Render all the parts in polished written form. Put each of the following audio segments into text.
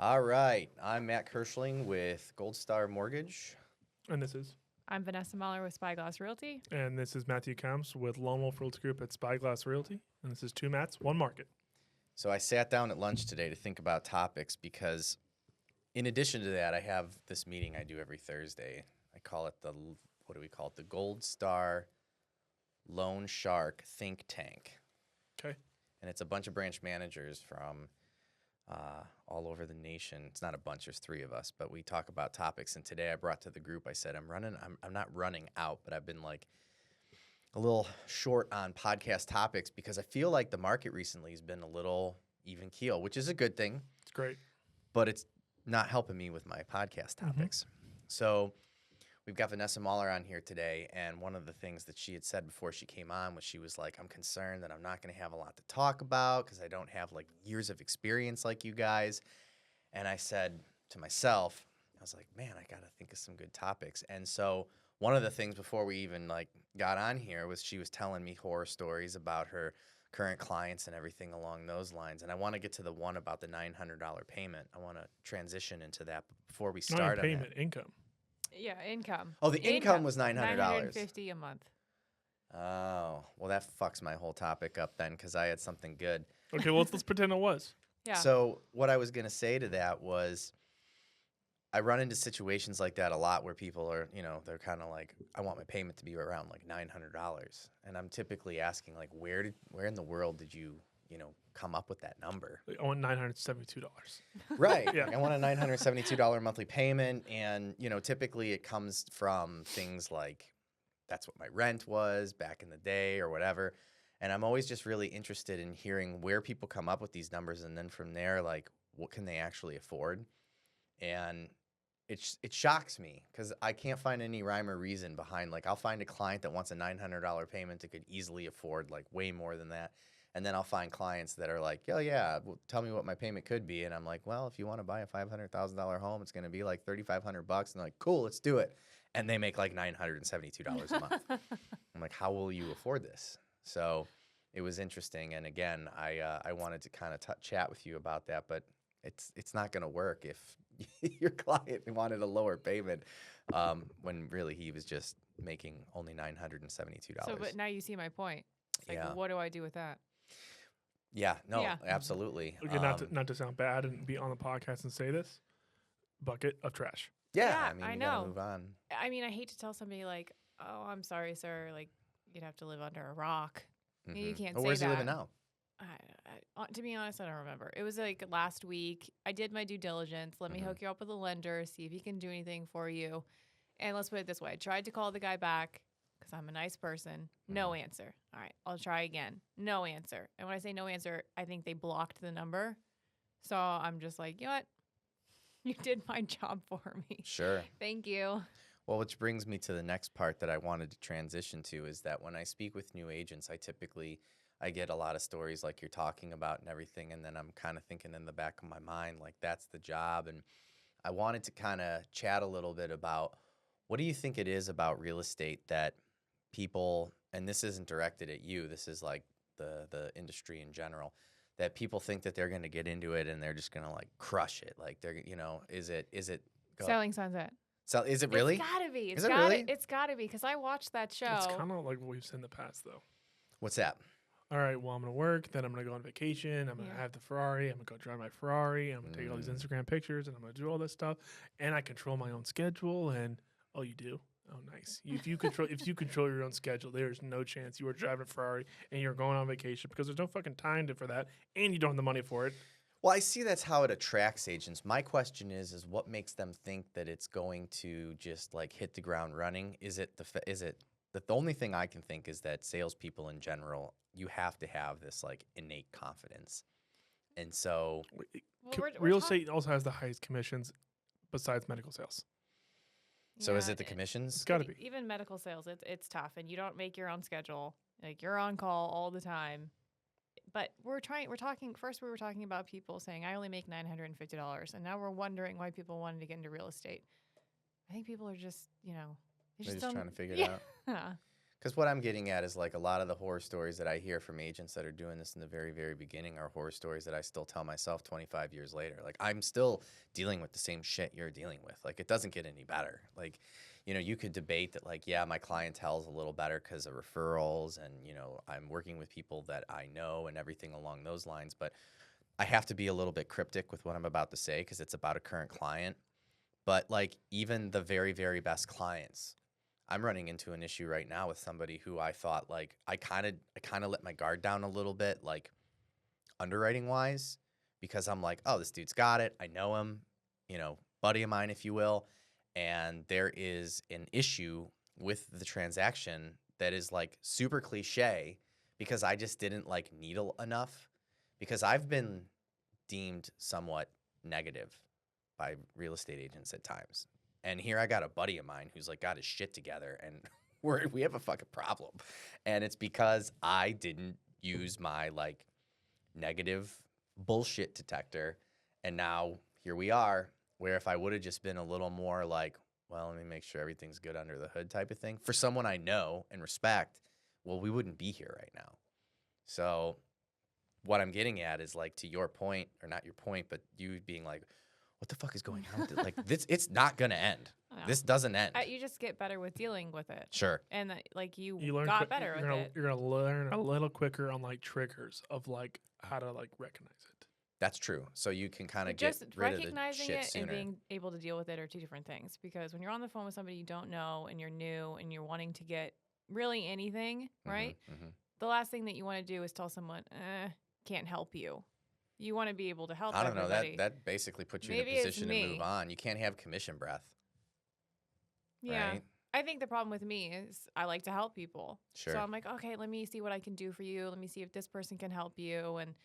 All right. I'm Matt Kirschling with Gold Star Mortgage. And this is? I'm Vanessa Mahler with Spyglass Realty. And this is Matthew Kemps with Lone Wolf Realty Group at Spyglass Realty. And this is two Matts, one market. So I sat down at lunch today to think about topics because in addition to that, I have this meeting I do every Thursday. I call it what do we call it? The Gold Star Loan Shark Think Tank. Okay. And it's a bunch of branch managers from all over the nation. It's not a bunch, there's three of us, but we talk about topics. And today I brought to the group, I said, I'm not running out, but I've been like a little short on podcast topics because I feel like the market recently has been a little even keel, which is a good thing. It's great. But it's not helping me with my podcast topics. So we've got Vanessa Mahler on here today, and one of the things that she had said before she came on was she was like, I'm concerned that I'm not going to have a lot to talk about because I don't have like years of experience like you guys. And I said to myself, I was like, man, I got to think of some good topics. And so one of the things before we even like got on here was she was telling me horror stories about her current clients and everything along those lines. And I want to get to the one about the $900 payment. I want to transition into that. But before we start on payment, that, income. Yeah, income. Oh, the income was $900. $950 a month. Oh, well, that fucks my whole topic up then because I had something good. Okay, well, let's pretend it was. Yeah. So what I was going to say to that was I run into situations like that a lot where people are, they're kind of like, I want my payment to be around like $900. And I'm typically asking like, where in the world did you, come up with that number? I want $972. Right. Yeah. I want a $972 monthly payment. And, typically it comes from things like that's what my rent was back in the day or whatever. And I'm always just really interested in hearing where people come up with these numbers. And then from there, like, what can they actually afford? And it shocks me because I can't find any rhyme or reason behind, like, I'll find a client that wants a $900 payment that could easily afford, like, way more than that. And then I'll find clients that are like, oh, yeah, well, tell me what my payment could be. And I'm like, well, if you want to buy a $500,000 home, it's going to be like $3,500. And they're like, cool, let's do it. And they make like $972 a month. I'm like, how will you afford this? So it was interesting. And again, I wanted to kind of chat with you about that, but it's not going to work if your client wanted a lower payment when really he was just making only $972. So, but now you see my point. It's like, Yeah. what do I do with that? Yeah, no, Yeah. absolutely. Okay, not to sound bad and be on the podcast and say this, bucket of trash. Yeah, Yeah, I mean, I you gotta know. move on. I mean, I hate to tell somebody like, oh, I'm sorry, sir. Like, you'd have to live under a rock. You can't Well, say where's that. he living now? To be honest, I don't remember. It was like last week. I did my due diligence. Let me hook you up with a lender, see if he can do anything for you. And let's put it this way. I tried to call the guy back because I'm a nice person. No answer. All right, I'll try again. No answer. And when I say no answer, I think they blocked the number. So I'm just like, you know what? You did my job for me. Sure. Thank you. Well, which brings me to the next part that I wanted to transition to is that when I speak with new agents, I get a lot of stories like you're talking about and everything, and then I'm kind of thinking in the back of my mind, like, that's the job. And I wanted to kind of chat a little bit about what do you think it is about real estate that people, and this isn't directed at you, this is like the industry in general, that people think that they're going to get into it and they're just going to like crush it. Like they're, is it Selling Sunset. So is it really? It's gotta be. Is it really? It's gotta be because I watched that show. It's kind of like what we've said in the past, though. What's that? All right, well, I'm going to work, then I'm going to go on vacation, I'm going to have the Ferrari, I'm going to go drive my Ferrari, I'm going to take all these Instagram pictures, and I'm going to do all this stuff, and I control my own schedule, and, oh, you do? Oh, nice. If you control your own schedule, there's no chance you are driving a Ferrari and you're going on vacation because there's no fucking time for that, and you don't have the money for it. Well, I see that's how it attracts agents. My question is what makes them think that it's going to just like hit the ground running? The only thing I can think is that salespeople in general, you have to have this like innate confidence. And so Real estate also has the highest commissions besides medical sales. So is it the commissions? It's got to be. Even medical sales, it's tough, and you don't make your own schedule. Like, you're on call all the time. But we were talking about people saying, I only make $950, and now we're wondering why people wanted to get into real estate. I think people are just, They're just trying to figure it out. Yeah. Because what I'm getting at is like a lot of the horror stories that I hear from agents that are doing this in the very, very beginning are horror stories that I still tell myself 25 years later. Like I'm still dealing with the same shit you're dealing with. Like it doesn't get any better. Like, you know, you could debate that like, yeah, my clientele's a little better because of referrals and, you know, I'm working with people that I know and everything along those lines. But I have to be a little bit cryptic with what I'm about to say because it's about a current client. But like even the very, very best clients, I'm running into an issue right now with somebody who I thought like I kind of let my guard down a little bit, like underwriting wise, because I'm like, oh, this dude's got it. I know him, you know, buddy of mine, if you will. And there is an issue with the transaction that is like super cliche because I just didn't like needle enough because I've been deemed somewhat negative by real estate agents at times. And here I got a buddy of mine who's like got his shit together and we have a fucking problem. And it's because I didn't use my like negative bullshit detector. And now here we are, where if I would have just been a little more like, well, let me make sure everything's good under the hood type of thing for someone I know and respect, well, we wouldn't be here right now. So what I'm getting at is like to your point, or not your point, but you being like, what the fuck is going on? Like this, it's not gonna end. This doesn't end. You just get better with dealing with it. Sure. And like you learn got better with it. You're gonna learn a little quicker on like triggers of like how to like recognize it. That's true. So you can kind of But get just rid of the recognizing shit it sooner. and being able to deal with it are two different things. Because when you're on the phone with somebody you don't know and you're new and you're wanting to get really anything, right? Mm-hmm. The last thing that you want to do is tell someone, can't help you. You want to be able to help I don't know. everybody. That basically puts you Maybe in a it's position to move me. on. You can't have commission breath. Yeah. Right? I think the problem with me is I like to help people. Sure. So I'm like, okay, let me see what I can do for you. Let me see if this person can help you. And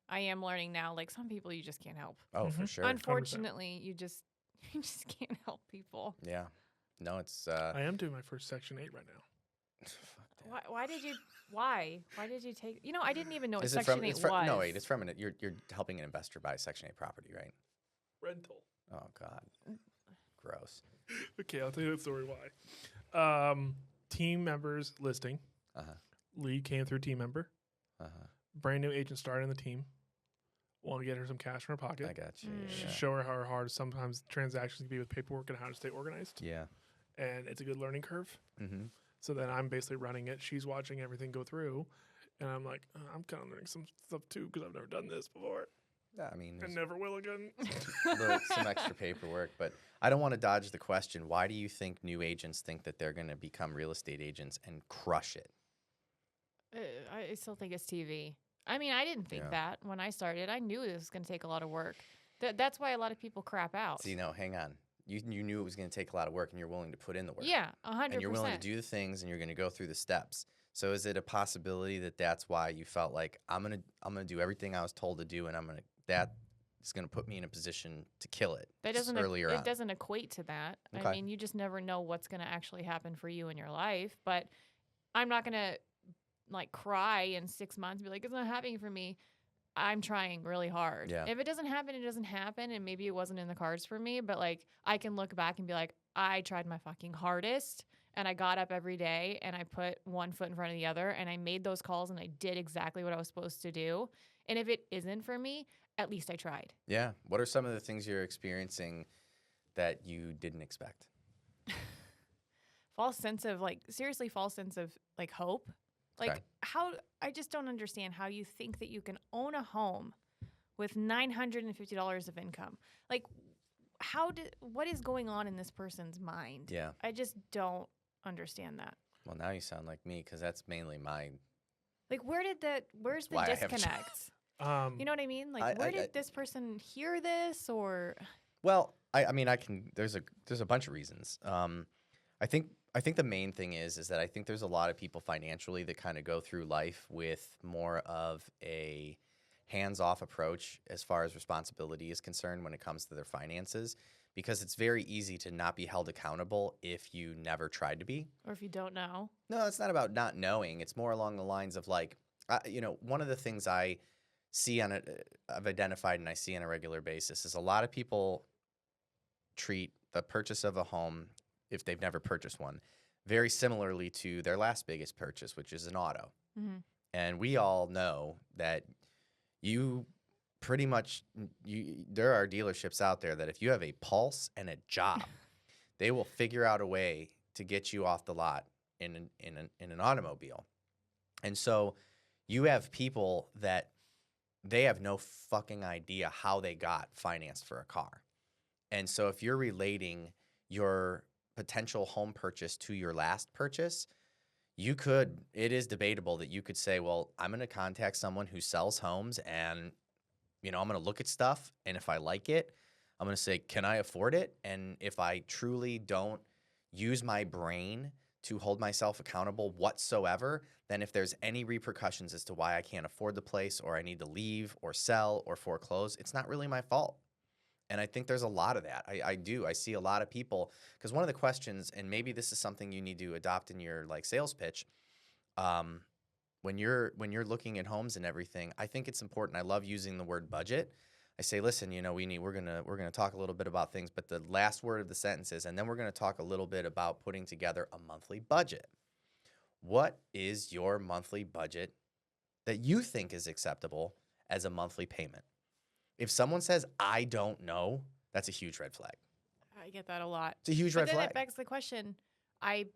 I am learning now, like some people you just can't help. Oh, for sure. Unfortunately, you just can't help people. Yeah. No, it's I am doing my first Section 8 right now. fuck that. Why did you take? You know, I didn't even know what Is it Section from? 8 It's from. was. No, wait. It's from. You're helping an investor buy Section 8 property, right? Rental. Oh God. Gross. Okay, I'll tell you the story why. Team members listing. Uh-huh. Lead came through team member. Uh-huh. Brand new agent started in the team. Want to get her some cash in her pocket. I got you. Mm. Yeah. Show her how hard sometimes transactions can be with paperwork and how to stay organized. Yeah. And it's a good learning curve. Mm-hmm. So then I'm basically running it. She's watching everything go through. And I'm like, I'm kind of learning some stuff too because I've never done this before. Yeah, I mean, And never will again. some extra paperwork, but I don't want to dodge the question. Why do you think new agents think that they're going to become real estate agents and crush it? I still think it's TV. I mean, I didn't think Yeah. that when I started. I knew it was going to take a lot of work. That's why a lot of people crap out. See, no, hang on. You knew it was going to take a lot of work, and you're willing to put in the work. Yeah, 100%. And you're willing to do the things, and you're going to go through the steps. So is it a possibility that that's why you felt like I'm gonna do everything I was told to do, and that is gonna put me in a position to kill it? That doesn't earlier on. It doesn't equate to that. Okay. I mean, you just never know what's going to actually happen for you in your life. But I'm not going to like cry in 6 months and be like, it's not happening for me. I'm trying really hard. Yeah. If it doesn't happen, it doesn't happen. And maybe it wasn't in the cards for me. But like, I can look back and be like, I tried my fucking hardest. And I got up every day and I put one foot in front of the other and I made those calls and I did exactly what I was supposed to do. And if it isn't for me, at least I tried. Yeah. What are some of the things you're experiencing that you didn't expect? False sense of like hope. Like I just don't understand how you think that you can own a home with $950 of income. Like what is going on in this person's mind? Yeah. I just don't understand that. Well, now you sound like me because that's mainly my. Like where's the why I have disconnect? You know what I mean? Like where did this person hear this or? Well, I mean, I can. There's a bunch of reasons. I think the main thing is that I think there's a lot of people financially that kind of go through life with more of a hands-off approach as far as responsibility is concerned when it comes to their finances, because it's very easy to not be held accountable if you never tried to be. Or if you don't know. No, it's not about not knowing. It's more along the lines of like, one of the things I've identified and I see on a regular basis is a lot of people treat the purchase of a home, if they've never purchased one, very similarly to their last biggest purchase, which is an auto. Mm-hmm. And we all know that you pretty much, there are dealerships out there that if you have a pulse and a job, they will figure out a way to get you off the lot in an automobile. And so you have people that they have no fucking idea how they got financed for a car. And so if you're relating your potential home purchase to your last purchase, it is debatable that you could say, well, I'm going to contact someone who sells homes and, I'm going to look at stuff. And if I like it, I'm going to say, can I afford it? And if I truly don't use my brain to hold myself accountable whatsoever, then if there's any repercussions as to why I can't afford the place or I need to leave or sell or foreclose, it's not really my fault. And I think there's a lot of that. I see a lot of people, because one of the questions, and maybe this is something you need to adopt in your sales pitch, when you're looking at homes and everything, I think it's important. I love using the word budget. I say, listen, we're gonna talk a little bit about things, but the last word of the sentence is, and then we're gonna talk a little bit about putting together a monthly budget. What is your monthly budget that you think is acceptable as a monthly payment? If someone says, I don't know, that's a huge red flag. I get that a lot. It's a huge But red then flag. it begs the question. I,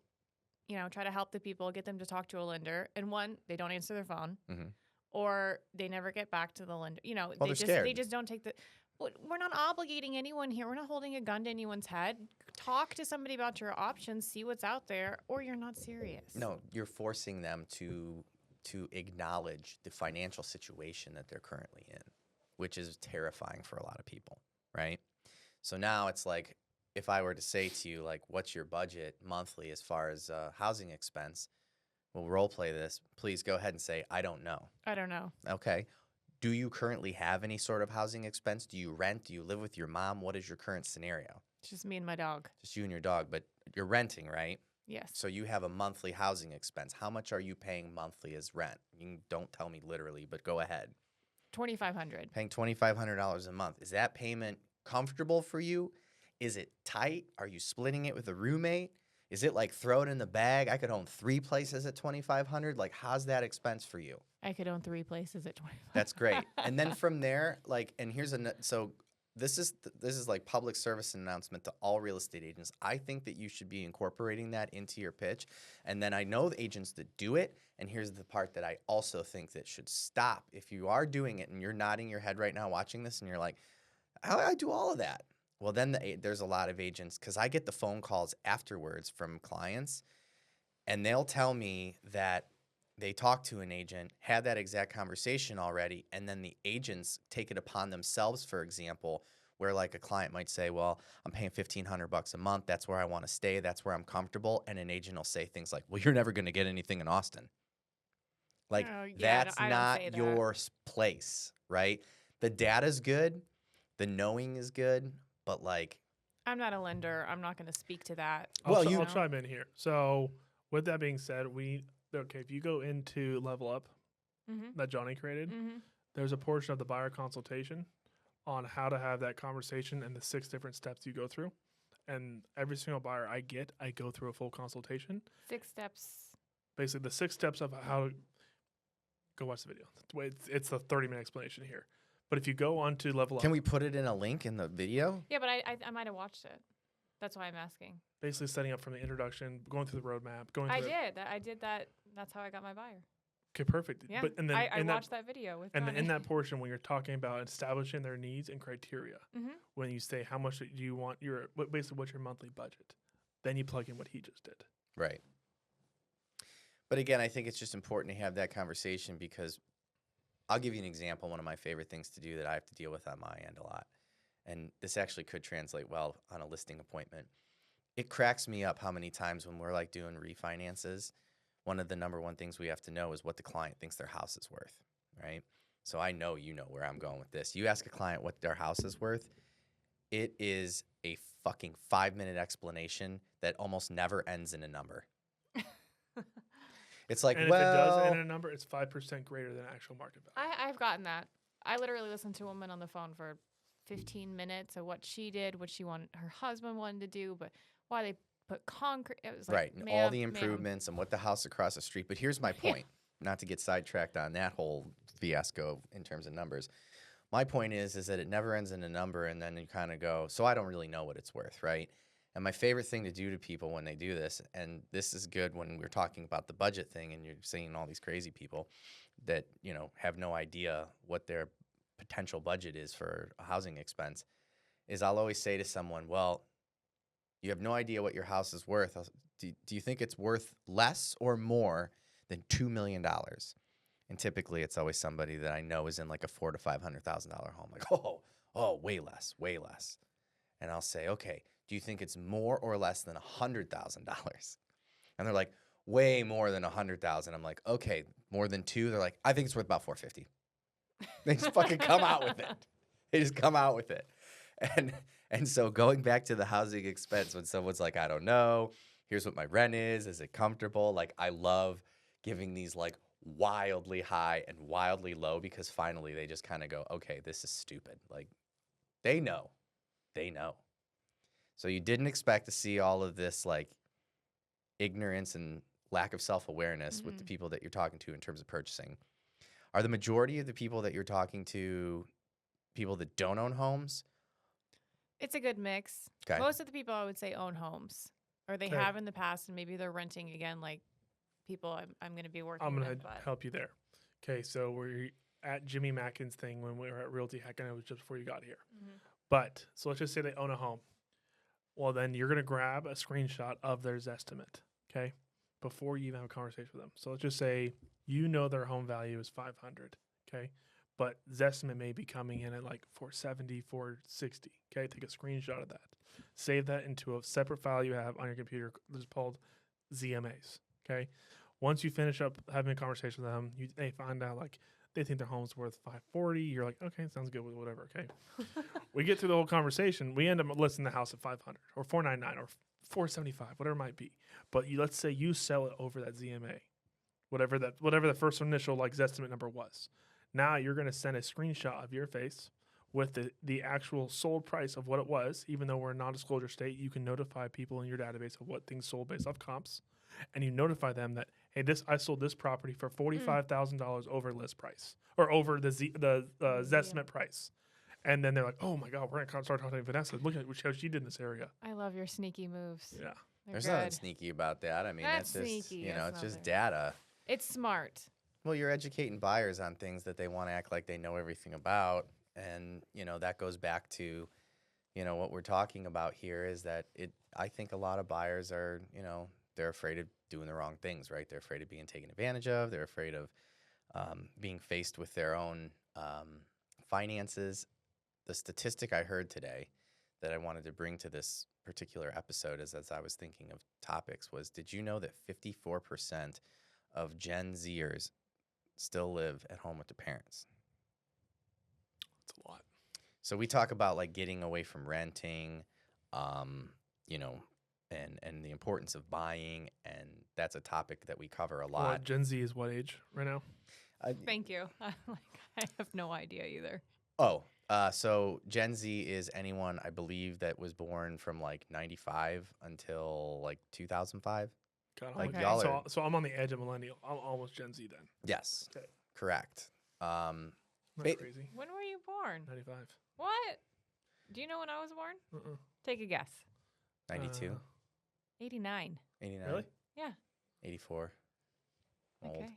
try to help the people, get them to talk to a lender, and one, they don't answer their phone, Mhm. or they never get back to the lender. Well, they're scared. They just don't take the. We're not obligating anyone here. We're not holding a gun to anyone's head. Talk to somebody about your options, see what's out there, or you're not serious. No, you're forcing them to acknowledge the financial situation that they're currently in, which is terrifying for a lot of people, right? So now it's like, if I were to say to you, like, what's your budget monthly as far as housing expense? We'll role play this. Please go ahead and say, I don't know. I don't know. Okay. Do you currently have any sort of housing expense? Do you rent? Do you live with your mom? What is your current scenario? It's just me and my dog. Just you and your dog, but you're renting, right? Yes. So you have a monthly housing expense. How much are you paying monthly as rent? Don't tell me literally, but go ahead. $2,500. Paying $2,500 a month. Is that payment comfortable for you? Is it tight? Are you splitting it with a roommate? Is it like throw it in the bag? I could own 3 places at $2,500. Like, how's that expense for you? I could own 3 places at 25. That's great. And then from there, and here's so this is like public service announcement to all real estate agents. I think that you should be incorporating that into your pitch. And then I know the agents that do it. And here's the part that I also think that should stop. If you are doing it and you're nodding your head right now watching this and you're like, how do I do all of that? Well, then there's a lot of agents, because I get the phone calls afterwards from clients, and they'll tell me that they talked to an agent, had that exact conversation already, and then the agents take it upon themselves, for example, where like a client might say, well, I'm paying $1,500 a month. That's where I want to stay. That's where I'm comfortable. And an agent will say things like, well, you're never going to get anything in Austin. Like, Oh, yeah, that's I don't not say that. your place, right? The data's good. The knowing is good. But like, I'm not a lender. I'm not going to speak to that. I'll chime in here. So with that being said, if you go into Level Up Mm-hmm. that Johnny created, Mm-hmm. there's a portion of the buyer consultation on how to have that conversation and the 6 different steps you go through. And every single buyer I go through a full consultation. 6 steps. Basically, the 6 steps of how to go watch the video. It's a 30-minute explanation here. But if you go on to Level Up, can we put it in a link in the video? Yeah, but I might have watched it. That's why I'm asking. basically setting up from the introduction, going through the roadmap, going. I through I did that. That's how I got my buyer. Okay, perfect. Yeah. But and then I in watched that video with. and then in Johnny. that portion when you're talking about establishing their needs and criteria, Mhm. when you say how much do you want basically what's your monthly budget, then you plug in what he just did. Right. But again, I think it's just important to have that conversation because I'll give you an example. One of my favorite things to do that I have to deal with on my end a lot, and this actually could translate well on a listing appointment. It cracks me up how many times when we're like doing refinances, one of the number one things we have to know is what the client thinks their house is worth, right? So I know you know where I'm going with this. You ask a client what their house is worth, it is a fucking 5-minute explanation that almost never ends in a number. It's like, And well, if it does end in a number, it's 5% greater than actual market value. I've gotten that. I literally listened to a woman on the phone for 15 minutes of what she did, what she wanted, her husband wanted to do, but why they put concrete. It was like, Right. And all the ma'am. improvements and what the house across the street. But here's my Yeah. point, not to get sidetracked on that whole fiasco in terms of numbers. My point is that it never ends in a number, and then you kind of go, so I don't really know what it's worth, right? And my favorite thing to do to people when they do this, and this is good when we're talking about the budget thing and you're seeing all these crazy people that, you know, have no idea what their potential budget is for a housing expense, is I'll always say to someone, well, you have no idea what your house is worth. Do you think it's worth less or more than $2 million? And typically it's always somebody that I know is in like a $400,000 to $500,000 home. Like, oh, way less, way less. And I'll say, okay, do you think it's more or less than $100,000? And they're like, way more than 100,000. I'm like, okay, more than two. They're like, I think it's worth about 450. They just fucking come out with it. They just come out with it. And so going back to the housing expense, when someone's like, I don't know, here's what my rent is it comfortable? Like, I love giving these like wildly high and wildly low, because finally they just kind of go, okay, this is stupid. Like, they know. So you didn't expect to see all of this like ignorance and lack of self-awareness with the people that you're talking to in terms of purchasing. Are the majority of the people that you're talking to people that don't own homes? It's a good mix. Okay. Most of the people I would say own homes, or they Okay. have in the past, and maybe they're renting again, like people I'm going to be working I'm with. going to help you there. Okay, so we're at Jimmy Mackin's thing when we were at Realty Hack, and it was just before you got here. Mhm. But, so let's just say they own a home. Well, then you're going to grab a screenshot of their Zestimate, okay, before you even have a conversation with them. So let's just say you know their home value is 500, okay, but Zestimate may be coming in at like 470, 460, okay? Take a screenshot of that. Save that into a separate file you have on your computer that's called ZMAs, okay? Once you finish up having a conversation with them, they find out like they think their home's worth 540. You're like, okay, sounds good, whatever, okay? We get through the whole conversation. We end up listing the house at 500 or 499 or 475, whatever it might be. But let's say you sell it over that ZMA, whatever the first initial like Zestimate number was. Now you're going to send a screenshot of your face with the actual sold price of what it was. Even though we're a non-disclosure state, you can notify people in your database of what things sold based off comps, and you notify them that, hey, I sold this property for $45,000 over list price or over the Zestimate price. And then they're like, oh my God, we're going to start talking to Vanessa. Look at how she did in this area. I love your sneaky moves. Yeah. There's nothing sneaky about that. I mean, That's that's just, sneaky. you know, That's it's just nothing. data. It's smart. Well, you're educating buyers on things that they want to act like they know everything about. And, you know, that goes back to, you know, what we're talking about here is that I think a lot of buyers are, you know, they're afraid of doing the wrong things, right? They're afraid of being taken advantage of. They're afraid of being faced with their own finances. The statistic I heard today that I wanted to bring to this particular episode as I was thinking of topics was, did you know that 54% of Gen Zers still live at home with their parents? That's a lot. So we talk about like getting away from renting, you know, and the importance of buying, and that's a topic that we cover a lot. Well, Gen Z is what age right now? Thank you. I have no idea either. So Gen Z is anyone, I believe, that was born from like 95 until like 2005. Like Okay. y'all are, so I'm on the edge of millennial. I'm almost Gen Z then. yes, Okay. correct. Not Ba- crazy. When were you born? 95. What? Do you know when I was born? Uh-uh. Take a guess. 92, 89. 89, Really? Yeah. 84. Old. Okay.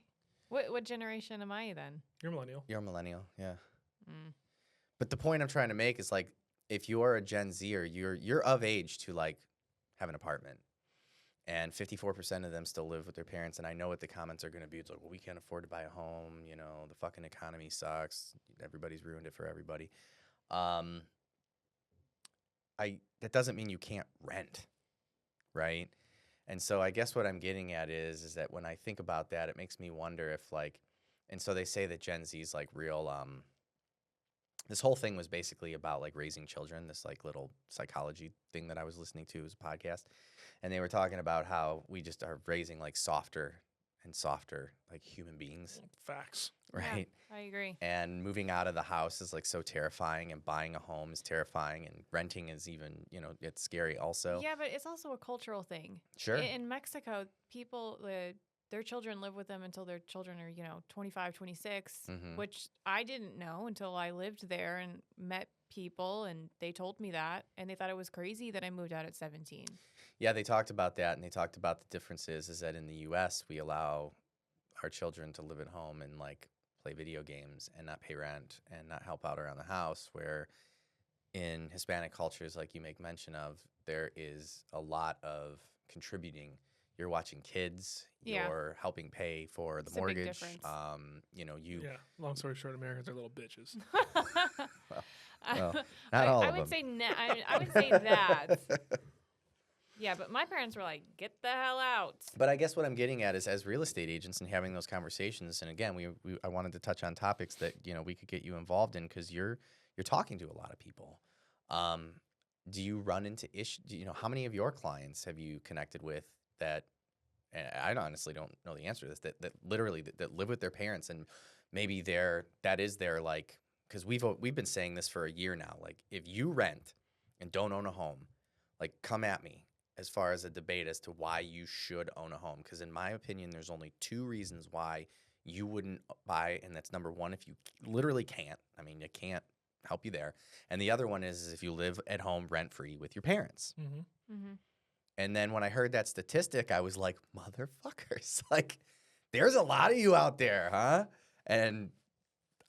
What generation am I then? You're millennial. You're a millennial, yeah. Mm. But the point I'm trying to make is like, if you're a Gen Zer, you're of age to like have an apartment, and 54% of them still live with their parents. And I know what the comments are going to be. It's like, well, we can't afford to buy a home. You know, the fucking economy sucks. Everybody's ruined it for everybody. That doesn't mean you can't rent, right? And so I guess what I'm getting at is that when I think about that, it makes me wonder if like, and so they say that Gen Z is like real. This whole thing was basically about like raising children. This like little psychology thing that I was listening to was a podcast, and they were talking about how we just are raising like softer and softer, like human beings, Facts. right? Yeah, I agree. And moving out of the house is like so terrifying, and buying a home is terrifying, and renting is even, it's scary also. Yeah, but it's also a cultural thing. Sure. In Mexico, people, their children live with them until their children are, 25, 26, Mhm. which I didn't know until I lived there and met people and they told me that. And they thought it was crazy that I moved out at 17. Yeah, they talked about that, and they talked about the differences is that in the U.S. we allow our children to live at home and like play video games and not pay rent and not help out around the house, where in Hispanic cultures, like you make mention of, there is a lot of contributing. You're watching kids, Yeah. you're helping pay for the It's a big mortgage. difference. You Yeah. Long story short, Americans are little bitches. well, not all I of would them. say I would say that. Yeah, but my parents were like, "Get the hell out." But I guess what I'm getting at is, as real estate agents and having those conversations, and again, I wanted to touch on topics that we could get you involved in, because you're talking to a lot of people. Do you run into issues? How many of your clients have you connected with that? And I honestly don't know the answer to this. That literally that live with their parents, and maybe that is their like, because we've been saying this for a year now. Like, if you rent and don't own a home, like, come at me as far as a debate as to why you should own a home. Because in my opinion, there's only two reasons why you wouldn't buy, and that's number one, if you literally can't. I mean, it can't help you there. And the other one is if you live at home rent-free with your parents. Mm-hmm. Mm-hmm. And then when I heard that statistic, I was like, motherfuckers, like, there's a lot of you out there, huh? And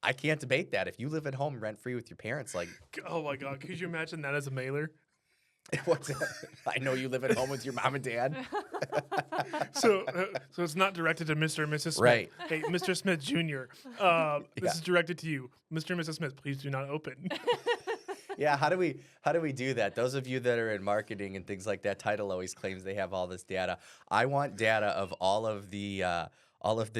I can't debate that. If you live at home rent-free with your parents, like, Oh my God. Could you imagine that as a mailer? what's that? I know you live at home with your mom and dad. So it's not directed to Mr. and Mrs. Smith. Right. Hey, Mr. Smith Jr. This is directed to you, Mr. and Mrs. Smith. Please do not open. Yeah, how do we do that? Those of you that are in marketing and things like that, Title always claims they have all this data. I want data of all of the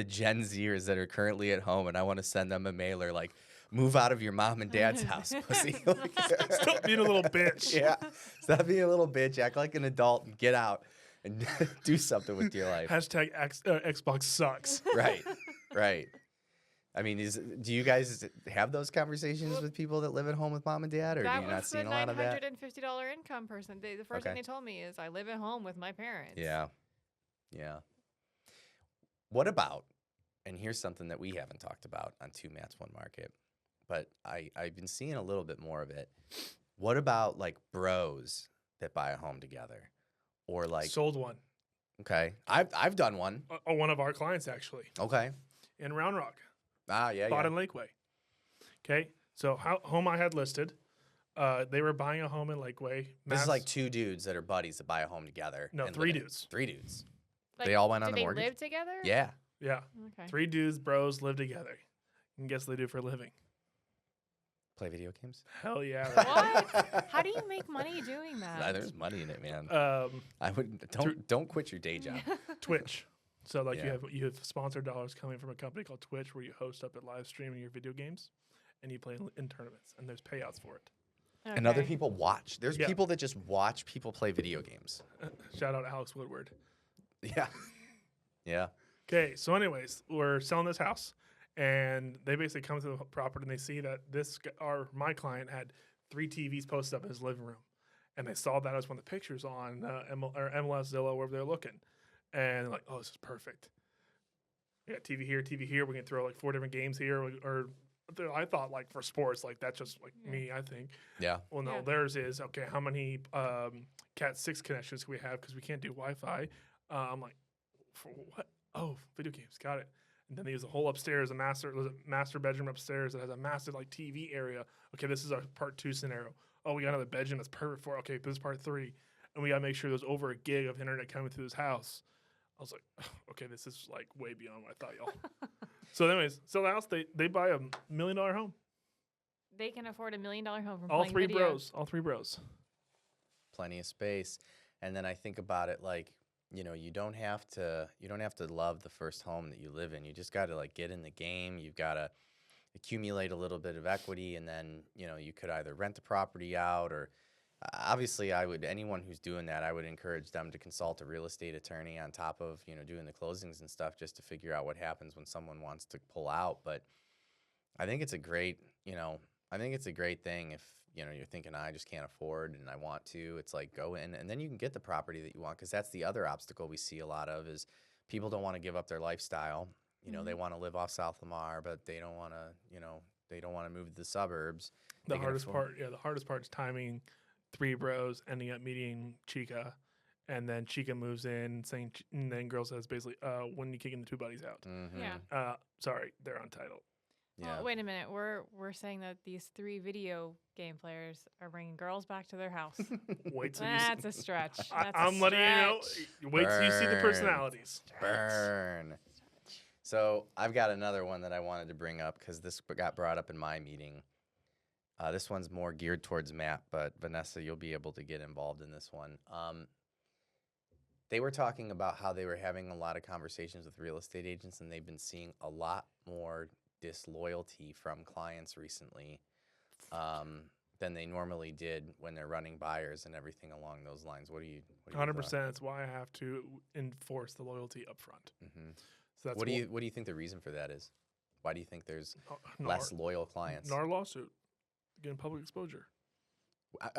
Gen Zers that are currently at home, and I want to send them a mailer like, move out of your mom and dad's house, pussy. Stop being a little bitch. Yeah, stop being a little bitch. Act like an adult and get out and do something with your life. Hashtag Xbox sucks. Right, right. I mean, do you guys have those conversations with people that live at home with mom and dad, or do That you not was the see a lot of that? $950 income person. The first thing Okay. they told me is I live at home with my parents. Yeah, yeah. What about, and here's something that we haven't talked about on Two Mats One Market, but I've been seeing a little bit more of it. What about like bros that buy a home together, or like Sold one. okay, I've done one. One of our clients actually Okay. in Round Rock. Yeah, Bought yeah. in Lakeway. Okay, so home I had listed. They were buying a home in Lakeway. This is like two dudes that are buddies that buy a home together. No, and three live in- dudes. 3 dudes. Like, They all went on did the they mortgage? live together? Yeah. Yeah, Okay. 3 dudes, bros, live together. And guess what they do for a living? Play video games. Hell yeah. What? How do you make money doing that? Nah, there's money in it, man. they- I would don't quit your day job. Twitch. So like Yeah. you have sponsored dollars coming from a company called Twitch where you host up and live streaming your video games, and you play in tournaments, and there's payouts for it. And other Okay. people watch. There's Yeah. people that just watch people play video games. Shout out Alex Woodward. Yeah. Yeah. Okay, so anyways, we're selling this house, and they basically come to the property and they see that my client had 3 TVs posted up in his living room, and they saw that as one of the pictures on MLS, Zillow, wherever they're looking, and they're like, "Oh, this is perfect. We got TV here, TV here. We can throw like 4 different games here." Or I thought like for sports, like that's just like Yeah. me. I think. Yeah. Well, no, Yeah. theirs is okay. How many Cat 6 connections can we have because we can't do Wi-Fi? I'm like, for what? Oh, video games. Got it. And then they use a whole upstairs, there's a master bedroom upstairs that has a massive like TV area. Okay, this is our part 2 scenario. Oh, we got another bedroom that's perfect for. Okay, this is part 3, and we gotta make sure there's over a gig of internet coming through this house. I was like, okay, this is like way beyond what I thought, y'all. So, anyways, sell the house. They buy a $1 million home. They can afford $1 million home from All playing 3 video. bros. All 3 bros. Plenty of space. And then I think about it like, you don't have to love the first home that you live in. You just got to like get in the game. You've got to accumulate a little bit of equity, and then, you could either rent the property out, or Obviously, anyone who's doing that, I would encourage them to consult a real estate attorney on top of, doing the closings and stuff just to figure out what happens when someone wants to pull out. But I think it's a great, I think it's a great thing if, you're thinking, I just can't afford and I want to. It's like go in and then you can get the property that you want, because that's the other obstacle we see a lot of is people don't want to give up their lifestyle. They want to live off South Lamar, but they don't want to, they don't want to move to the suburbs. The hardest part is timing 3 bros ending up meeting Chica, and then Chica moves in saying, and then girl says basically, when are you kicking the 2 buddies out? Mm-hmm. Yeah. Sorry, they're untitled. Yeah. Well, wait a minute. We're saying that these 3 video game players are bringing girls back to their house. Wait till That's a stretch. I'm letting you know. Wait till you see the personalities. Burn. So I've got another one that I wanted to bring up because this got brought up in my meeting. This one's more geared towards Matt, but Vanessa, you'll be able to get involved in this one. They were talking about how they were having a lot of conversations with real estate agents, and they've been seeing a lot more disloyalty from clients recently than they normally did when they're running buyers and everything along those lines. What do you 100%. That's why I have to enforce the loyalty up front. Mm-hmm. So that's what do you think the reason for that is? Why do you think there's in less loyal clients? In our lawsuit, getting public exposure.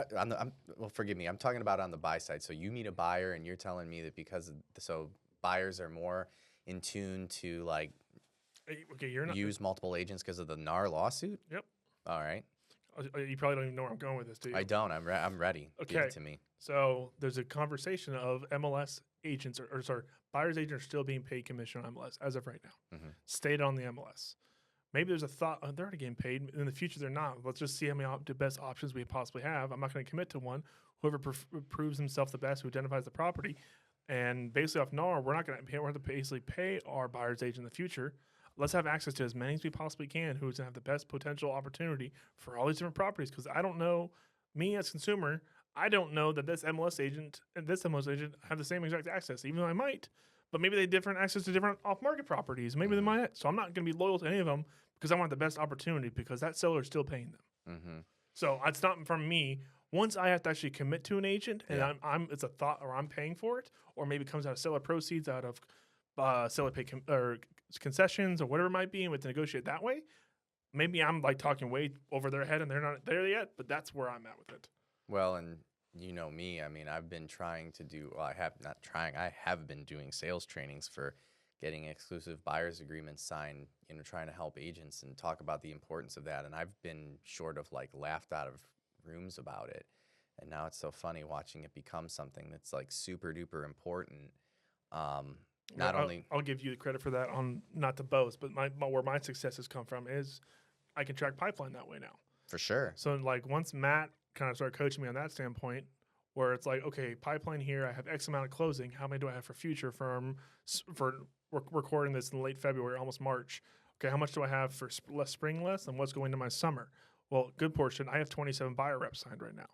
Well, forgive me. I'm talking about on the buy side. So you meet a buyer and you're telling me that so buyers are more in tune to like Okay, you're not use multiple agents because of the NAR lawsuit? Yep. All right. You probably don't even know where I'm going with this, do you? I don't. I'm ready. Okay. Give it to me. So there's a conversation of MLS agents, buyer's agents are still being paid commission on MLS as of right now. Mhm. Stated on the MLS. Maybe there's a thought, they're already getting paid. In the future, they're not. Let's just see how many the best options we possibly have. I'm not going to commit to one. Whoever proves himself the best, who identifies the property. And basically off NAR, we're not going to pay. We're going to basically pay our buyer's agent in the future. Let's have access to as many as we possibly can who's going to have the best potential opportunity for all these different properties. Because I don't know, me as a consumer, I don't know that this MLS agent and this MLS agent have the same exact access, even though I might. But maybe they have different access to different off-market properties. Maybe they might. So I'm not going to be loyal to any of them because I want the best opportunity because that seller is still paying them. Mm-hmm. So it's not from me. Once I have to actually commit to an agent and it's a thought or I'm paying for it, or maybe it comes out of seller proceeds out of seller pay or concessions or whatever it might be, and we have to negotiate that way. Maybe I'm like talking way over their head and they're not there yet, but that's where I'm at with it. Well, and you know me. I mean, I've been trying to do. Well, I have been doing sales trainings for getting exclusive buyers agreements signed. Trying to help agents and talk about the importance of that. And I've been short of like laughed out of rooms about it. And now it's so funny watching it become something that's like super duper important. I'll give you the credit for that on not to boast, but where my successes come from is I can track pipeline that way now. For sure. So like once Matt kind of started coaching me on that standpoint, where it's like, okay, pipeline here, I have X amount of closing. How many do I have for future for recording this in late February, almost March? Okay, how much do I have for spring less and what's going to my summer? Well, good portion. I have 27 buyer reps signed right now.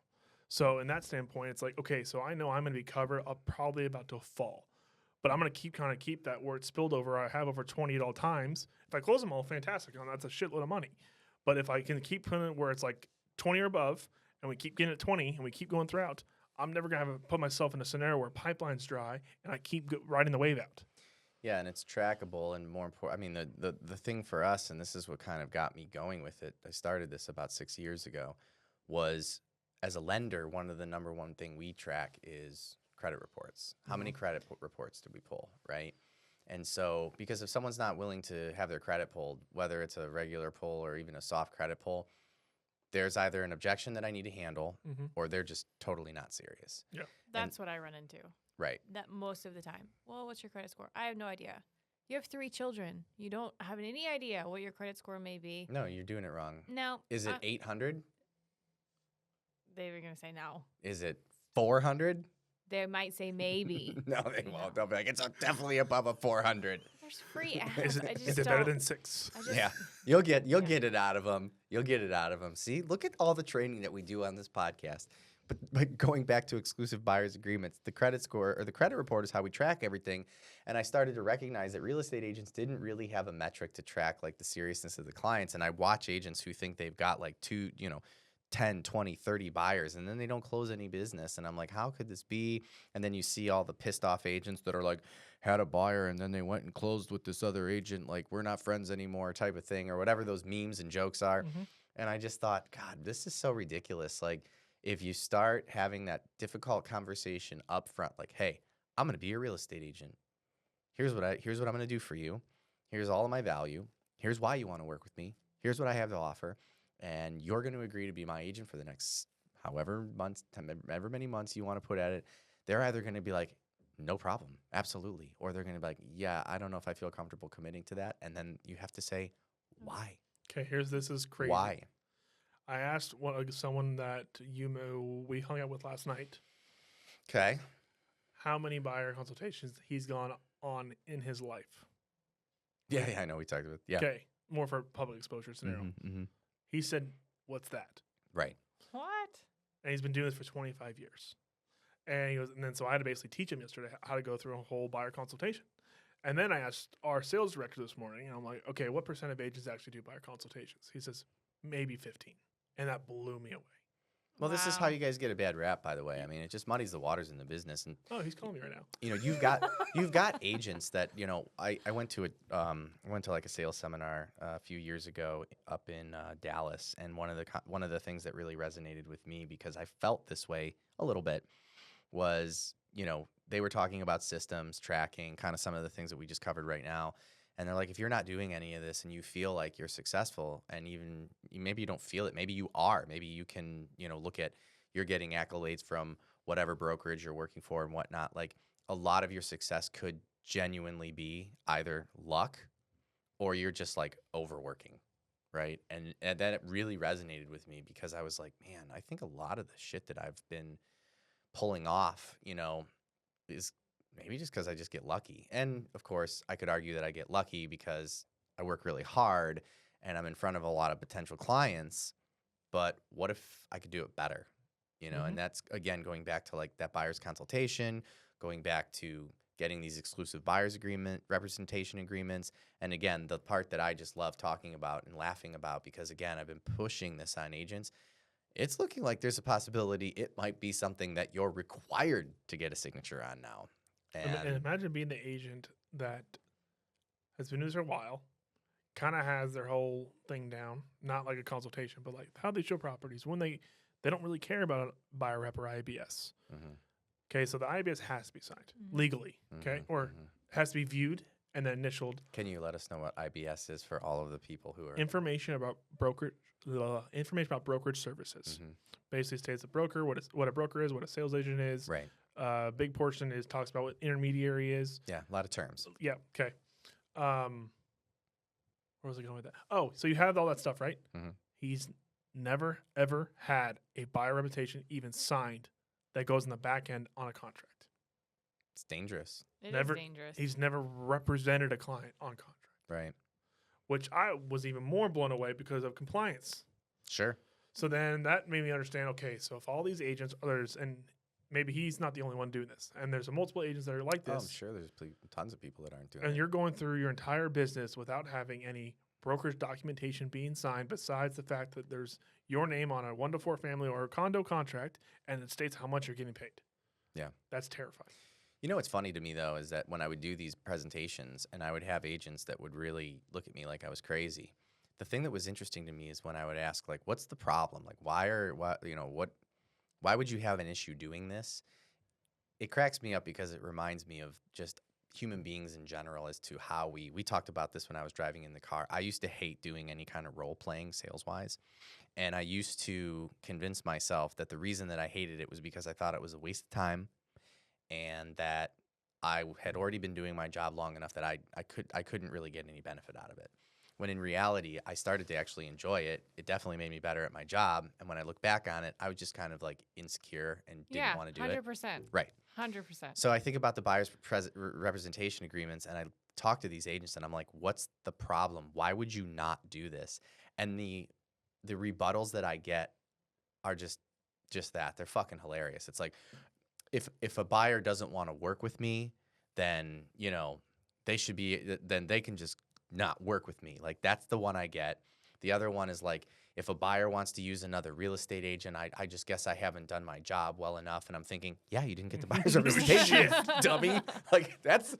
So in that standpoint, it's like, okay, so I know I'm going to be covered up probably about till fall. But I'm going to keep that where it's spilled over. I have over 20 at all times. If I close them all, fantastic. That's a shitload of money. But if I can keep putting it where it's like 20 or above, and we keep getting at 20, and we keep going throughout, I'm never going to put myself in a scenario where pipeline's dry, and I keep riding the wave out. Yeah, and it's trackable, and more important. I mean, the thing for us, and this is what kind of got me going with it. I started this about 6 years ago. Was as a lender, one of the number one thing we track is credit reports. How many credit reports do we pull, right? And so, because if someone's not willing to have their credit pulled, whether it's a regular pull or even a soft credit pull, there's either an objection that I need to handle, or they're just totally not serious. Yeah, That's what I run into. Right. That most of the time. Well, what's your credit score? I have no idea. You have 3 children. You don't have any idea what your credit score may be. No, you're doing it wrong. Now, Is it 800? They were going to say no. Is it 400? They might say maybe. No, they won't. They'll be like, it's definitely above a 400. There's free apps. Is it better than 6? Yeah, you'll get it out of them. You'll get it out of them. See, look at all the training that we do on this podcast. But going back to exclusive buyers agreements, the credit score or the credit report is how we track everything. And I started to recognize that real estate agents didn't really have a metric to track like the seriousness of the clients. And I watch agents who think they've got like 10, 20, 30 buyers, and then they don't close any business. And I'm like, how could this be? And then you see all the pissed off agents that are like, had a buyer and then they went and closed with this other agent, like we're not friends anymore type of thing, or whatever those memes and jokes are. Mhm. And I just thought, God, this is so ridiculous. Like, if you start having that difficult conversation up front, like, hey, I'm going to be your real estate agent. Here's what I'm going to do for you. Here's all of my value. Here's why you want to work with me. Here's what I have to offer. And you're going to agree to be my agent for the next however many months you want to put at it. They're either going to be like, no problem, absolutely. Or they're going to be like, yeah, I don't know if I feel comfortable committing to that. And then you have to say, why? Okay, this is crazy. Why? I asked someone that we hung out with last night Okay. how many buyer consultations he's gone on in his life. Yeah, I know we talked about. Yeah. Okay, more for public exposure scenario. Mm-hmm. He said, "What's that?" Right. What? And he's been doing this for 25 years. And he goes, and then so I had to basically teach him yesterday how to go through a whole buyer consultation. And then I asked our sales director this morning, and I'm like, okay, what % of agents actually do buyer consultations? He says, maybe 15. And that blew me away. Well, this is how Wow. you guys get a bad rap, by the way. I mean, it just muddies the waters in the business. And Oh, he's calling me right now. you know, you've got agents that, you know, I went to like a sales seminar a few years ago up in Dallas, and one of the things that really resonated with me, because I felt this way a little bit, was, you know, they were talking about systems, tracking, kind of some of the things that we just covered right now. And they're like, if you're not doing any of this and you feel like you're successful, and even maybe you don't feel it, maybe you are, maybe you can, you know, look at, you're getting accolades from whatever brokerage you're working for and whatnot. Like, a lot of your success could genuinely be either luck or you're just like overworking. Right. And then it really resonated with me, because I was like, man, I think a lot of the shit that I've been pulling off, you know, is maybe just because I just get lucky. And of course, I could argue that I get lucky because I work really hard and I'm in front of a lot of potential clients. But what if I could do it better? You know, Mhm. and that's, again, going back to like that buyer's consultation, going back to getting these exclusive buyer's representation agreements. And again, the part that I just love talking about and laughing about, because again, I've been pushing this on agents. It's looking like there's a possibility it might be something that you're required to get a signature on now. And imagine being the agent that has been doing this for a while, kind of has their whole thing down, not like a consultation, but like how they show properties when they don't really care about buyer rep or IBS. Mhm. Okay, so the IBS has to be signed Mhm. legally, okay, Mhm, or mhm. has to be viewed and then initialed. Can you let us know what IBS is for all of the people who are Information about brokerage services. Mhm. Basically states a broker, what a broker is, what a sales agent is. Right? Big portion is talks about what intermediary is. Yeah, a lot of terms. Yeah. Okay. Where was I going with that? Oh, so you have all that stuff, right? Mhm. He's never ever had a buyer reputation even signed that goes in the back end on a contract. It's dangerous, It is Never- dangerous. He's never represented a client on contract, right? which I was even more blown away because of compliance. Sure. So then that made me understand, okay, so if all these agents, and maybe he's not the only one doing this, and there's multiple agents that are like Oh, this, I'm sure there's tons of people that aren't doing and it. you're going through your entire business without having any brokerage documentation being signed, besides the fact that there's your name on a 1 to 4 family or a condo contract, and it states how much you're getting paid. Yeah. That's terrifying. You know what's funny to me, though, is that when I would do these presentations and I would have agents that would really look at me like I was crazy, the thing that was interesting to me is when I would ask, like, what's the problem? Like, why would you have an issue doing this? It cracks me up because it reminds me of just human beings in general, as to how we talked about this when I was driving in the car. I used to hate doing any kind of role playing sales wise. And I used to convince myself that the reason that I hated it was because I thought it was a waste of time, and that I had already been doing my job long enough that I couldn't really get any benefit out of it. When in reality, I started to actually enjoy it. It definitely made me better at my job. And when I look back on it, I was just kind of like insecure and didn't want to do it. 100%. Right. 100%. So I think about the buyer's representation agreements, and I talk to these agents, and I'm like, what's the problem? Why would you not do this? And the rebuttals that I get are just that. They're fucking hilarious. It's like, if a buyer doesn't want to work with me, then, you know, then they can just not work with me. Like, that's the one I get. The other one is like, if a buyer wants to use another real estate agent, I just guess I haven't done my job well enough. And I'm thinking, yeah, you didn't get the buyer's representation, dummy. Like that's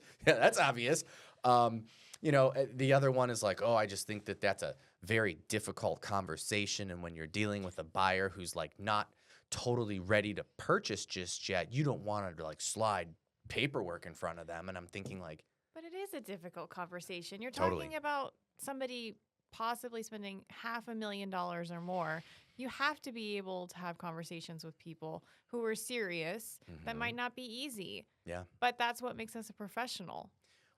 obvious. The other one is like, oh, I just think that that's a very difficult conversation. And when you're dealing with a buyer who's like not totally ready to purchase just yet, you don't want to like slide paperwork in front of them. And I'm thinking like, But it is a difficult conversation. You're Totally. talking about somebody possibly spending $500,000 or more. You have to be able to have conversations with people who are serious. That might not be easy. yeah. But that's what makes us a professional.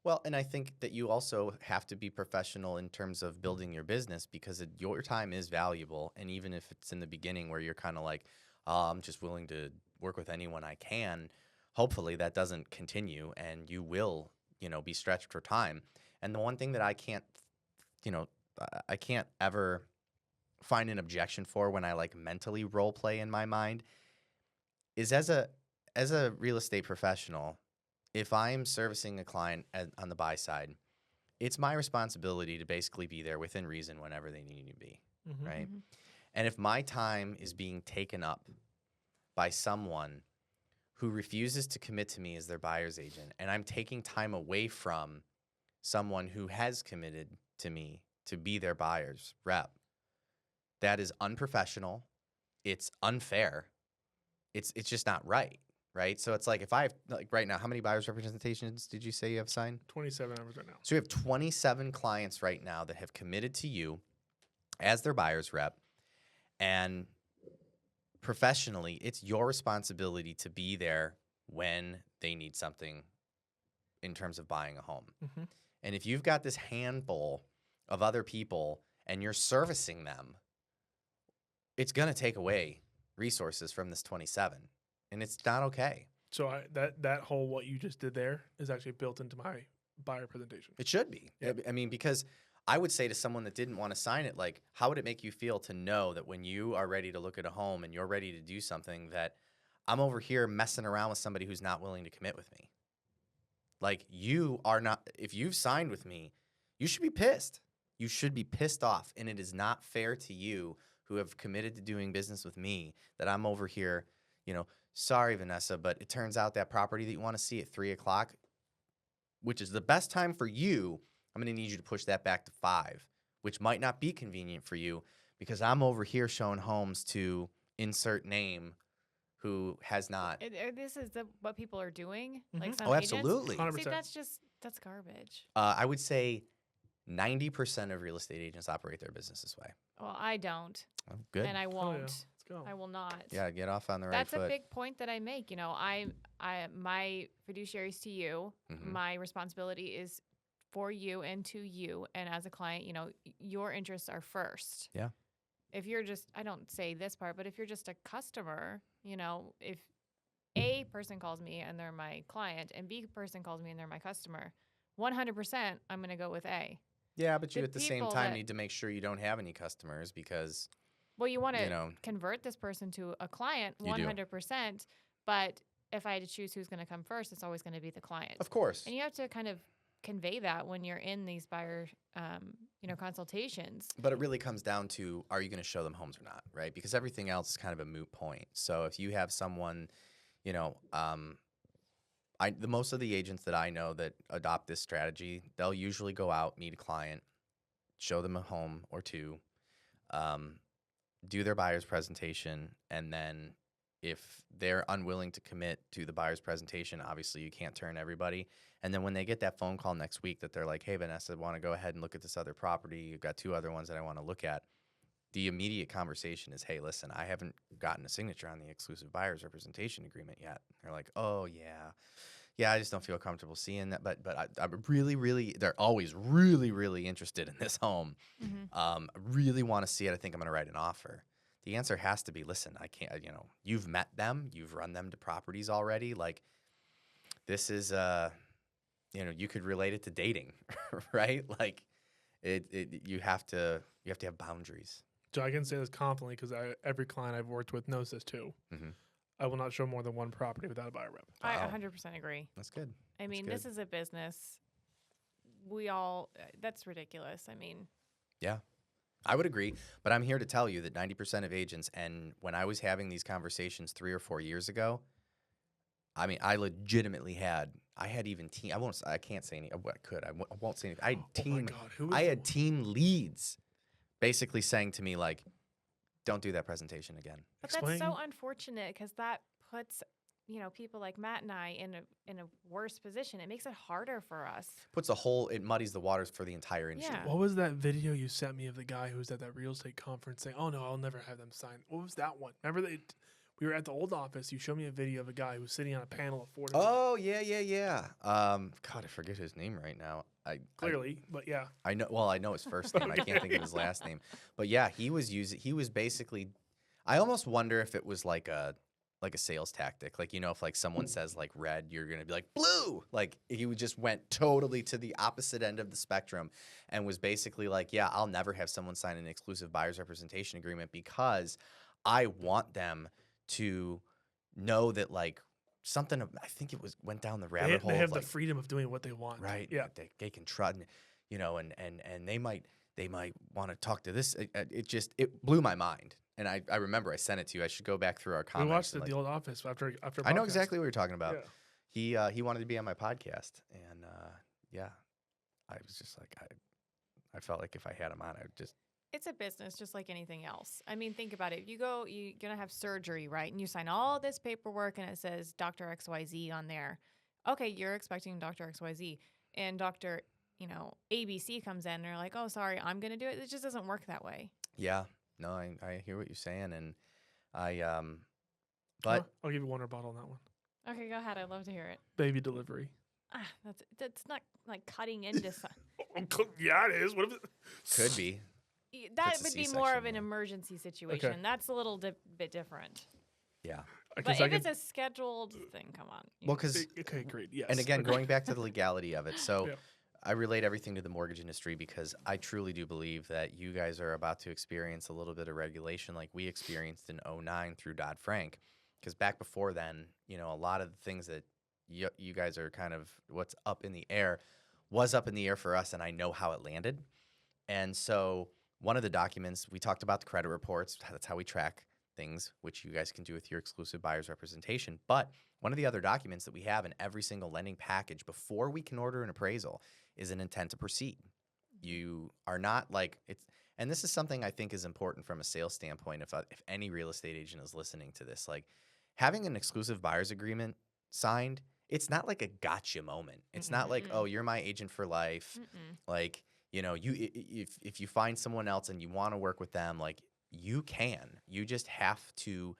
Well, and I think that you also have to be professional in terms of building your business because your time is valuable. And even if it's in the beginning where you're kind of like, oh, I'm just willing to work with anyone I can, hopefully that doesn't continue and you will, be stretched for time. And the one thing that I can't ever find an objection for when I like mentally role play in my mind is as a real estate professional, if I'm servicing a client on the buy side, it's my responsibility to basically be there within reason whenever they need to be, right? And if my time is being taken up by someone who refuses to commit to me as their buyer's agent, and I'm taking time away from someone who has committed to me to be their buyer's rep, that is unprofessional. It's unfair. It's just not right. Right. So it's like if I have like right now, how many buyer's representations did you say you have signed? 27 hours right now. So we have 27 clients right now that have committed to you as their buyer's rep. And professionally, it's your responsibility to be there when they need something in terms of buying a home. And if you've got this handful of other people and you're servicing them, it's going to take away resources from this 27. And it's not okay. So that whole what you just did there is actually built into my buyer presentation. It should be. Yep. I mean, because I would say to someone that didn't want to sign it, like, how would it make you feel to know that when you are ready to look at a home and you're ready to do something that I'm over here messing around with somebody who's not willing to commit with me? Like, you are not, if you've signed with me, you should be pissed. You should be pissed off. And it is not fair to you who have committed to doing business with me that I'm over here, sorry, Vanessa, but it turns out that property that you want to see at 3 o'clock, which is the best time for you, I'm going to need you to push that back to 5, which might not be convenient for you because I'm over here showing homes to insert name who has not. This is what people are doing. Like some Oh, agents. absolutely. 100%. See, that's garbage. I would say 90% of real estate agents operate their business this way. Well, I don't. Oh, good. And I Oh, won't. yeah. Let's go. I will not. Yeah, get off on the right That's foot. a big point that I make. My fiduciaries to you, my responsibility is for you and to you. And as a client, your interests are first. Yeah. If you're just, I don't say this part, but if you're just a customer, if A person calls me and they're my client and B person calls me and they're my customer, 100% I'm going to go with A. Yeah, but you The at the same people time that- need to make sure you don't have any customers because, Well, you want to convert this person to a client You do. 100%, but if I had to choose who's going to come first, it's always going to be the client. of course. And you have to kind of convey that when you're in these buyer, consultations. But it really comes down to, are you going to show them homes or not, right? Because everything else is kind of a moot point. So if you have someone, most of the agents that I know that adopt this strategy, they'll usually go out, meet a client, show them a home or two, do their buyer's presentation, and then if they're unwilling to commit to the buyer's presentation, obviously you can't turn everybody. And then when they get that phone call next week that they're like, hey, Vanessa, I want to go ahead and look at this other property. You've got 2 other ones that I want to look at. The immediate conversation is, hey, listen, I haven't gotten a signature on the exclusive buyer's representation agreement yet. They're like, oh, yeah. Yeah, I just don't feel comfortable seeing that. But I'm really, they're always really, really interested in this home. I really want to see it. I think I'm going to write an offer. The answer has to be, listen, I can't, you've met them. You've run them to properties already. Like, this is, you could relate it to dating, right? Like, you have to have boundaries. So I can say this confidently because every client I've worked with knows this too. I will not show more than one property without a buyer rep. I Wow. 100% agree. That's good. I mean, good. this is a business. That's ridiculous. I mean, Yeah. I would agree, but I'm here to tell you that 90% of agents, and when I was having these conversations 3 or 4 years ago, I mean, I legitimately I had even team. I can't say any. I could. I won't say anything. I had Oh my team. God, who was I the had one? team leads, basically saying to me like, "Don't do that presentation again." But that's so Explain. unfortunate because that puts, people like Matt and I in a worse position. It makes it harder for us. It muddies the waters for the entire industry. Yeah. What was that video you sent me of the guy who was at that real estate conference saying, "Oh no, I'll never have them sign"? What was that one? Remember we were at the old office. You showed me a video of a guy who was sitting on a panel of 4 different. Oh yeah. God, I forget his name right now. Clearly, but yeah. I know. Well, I know his first name. I can't think of his last name. But yeah, he was basically. I almost wonder if it was like a sales tactic. Like, if like someone says like red, you're gonna be like blue. Like just went totally to the opposite end of the spectrum, and was basically like, yeah, I'll never have someone sign an exclusive buyer's representation agreement because I want them to know that like something. I think it went down the rabbit hole. They have of the like, freedom of doing what they want. right. Yeah. They can trust, and they might want to talk to this. It blew my mind. And I remember I sent it to you. I should go back through our We comments. watched and, it like, the old office after. I know podcast. exactly what you're talking about. Yeah. He wanted to be on my podcast, and yeah, I was just like I felt like if I had him on, I would just. It's a business just like anything else. I mean, think about it. If you're going to have surgery, right? And you sign all this paperwork and it says Dr. XYZ on there. Okay, you're expecting Dr. XYZ. And Dr. ABC comes in and they're like, oh, sorry, I'm going to do it. It just doesn't work that way. Yeah, no, I hear what you're saying, and but I'll give you one rebuttal on that one. Okay, go ahead. I'd love to hear it. Baby delivery. That's not like cutting into Yeah, it is. What if it? could be. That It's a would be C-section, more of an yeah. emergency situation. Okay. That's a little bit different. Yeah. But if it's a scheduled thing, come on. Well, because Okay, great. Yes. and again, Okay. going back to the legality of it, so. Yeah. I relate everything to the mortgage industry because I truly do believe that you guys are about to experience a little bit of regulation like we experienced in 2009 through Dodd-Frank. Because back before then, a lot of the things that you guys are kind of what's up in the air was up in the air for us, and I know how it landed. And so one of the documents, we talked about the credit reports. That's how we track things, which you guys can do with your exclusive buyer's representation. But one of the other documents that we have in every single lending package before we can order an appraisal is an intent to proceed. You are not like it's, and this is something I think is important from a sales standpoint. If any real estate agent is listening to this, like having an exclusive buyer's agreement signed, it's not like a gotcha moment. It's not like, oh, you're my agent for life. Like, if you find someone else and you want to work with them, like you can. You just have to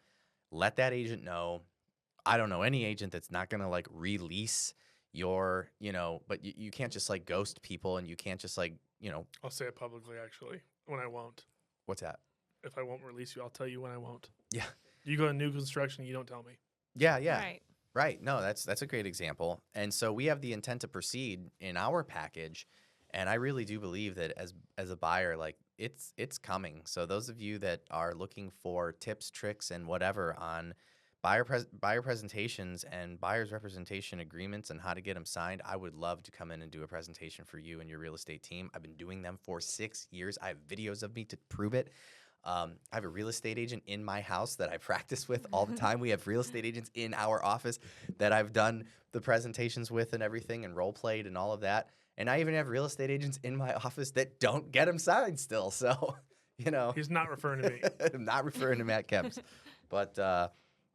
let that agent know. I don't know any agent that's not gonna like release your, but you can't just like ghost people, and you can't just like, I'll say it publicly, actually, when I won't. what's that? If I won't release you, I'll tell you when I won't. Yeah. You go to new construction, you don't tell me. Yeah. Right. No, that's a great example. And so we have the intent to proceed in our package, and I really do believe that as a buyer, like it's coming. So those of you that are looking for tips, tricks, and whatever on buyer presentations and buyer's representation agreements and how to get them signed, I would love to come in and do a presentation for you and your real estate team. I've been doing them for 6 years. I have videos of me to prove it. I have a real estate agent in my house that I practice with all the time. We have real estate agents in our office that I've done the presentations with and everything, and role played and all of that. And I even have real estate agents in my office that don't get them signed still. So, He's not referring to me. I'm not referring to Matt Kemps, but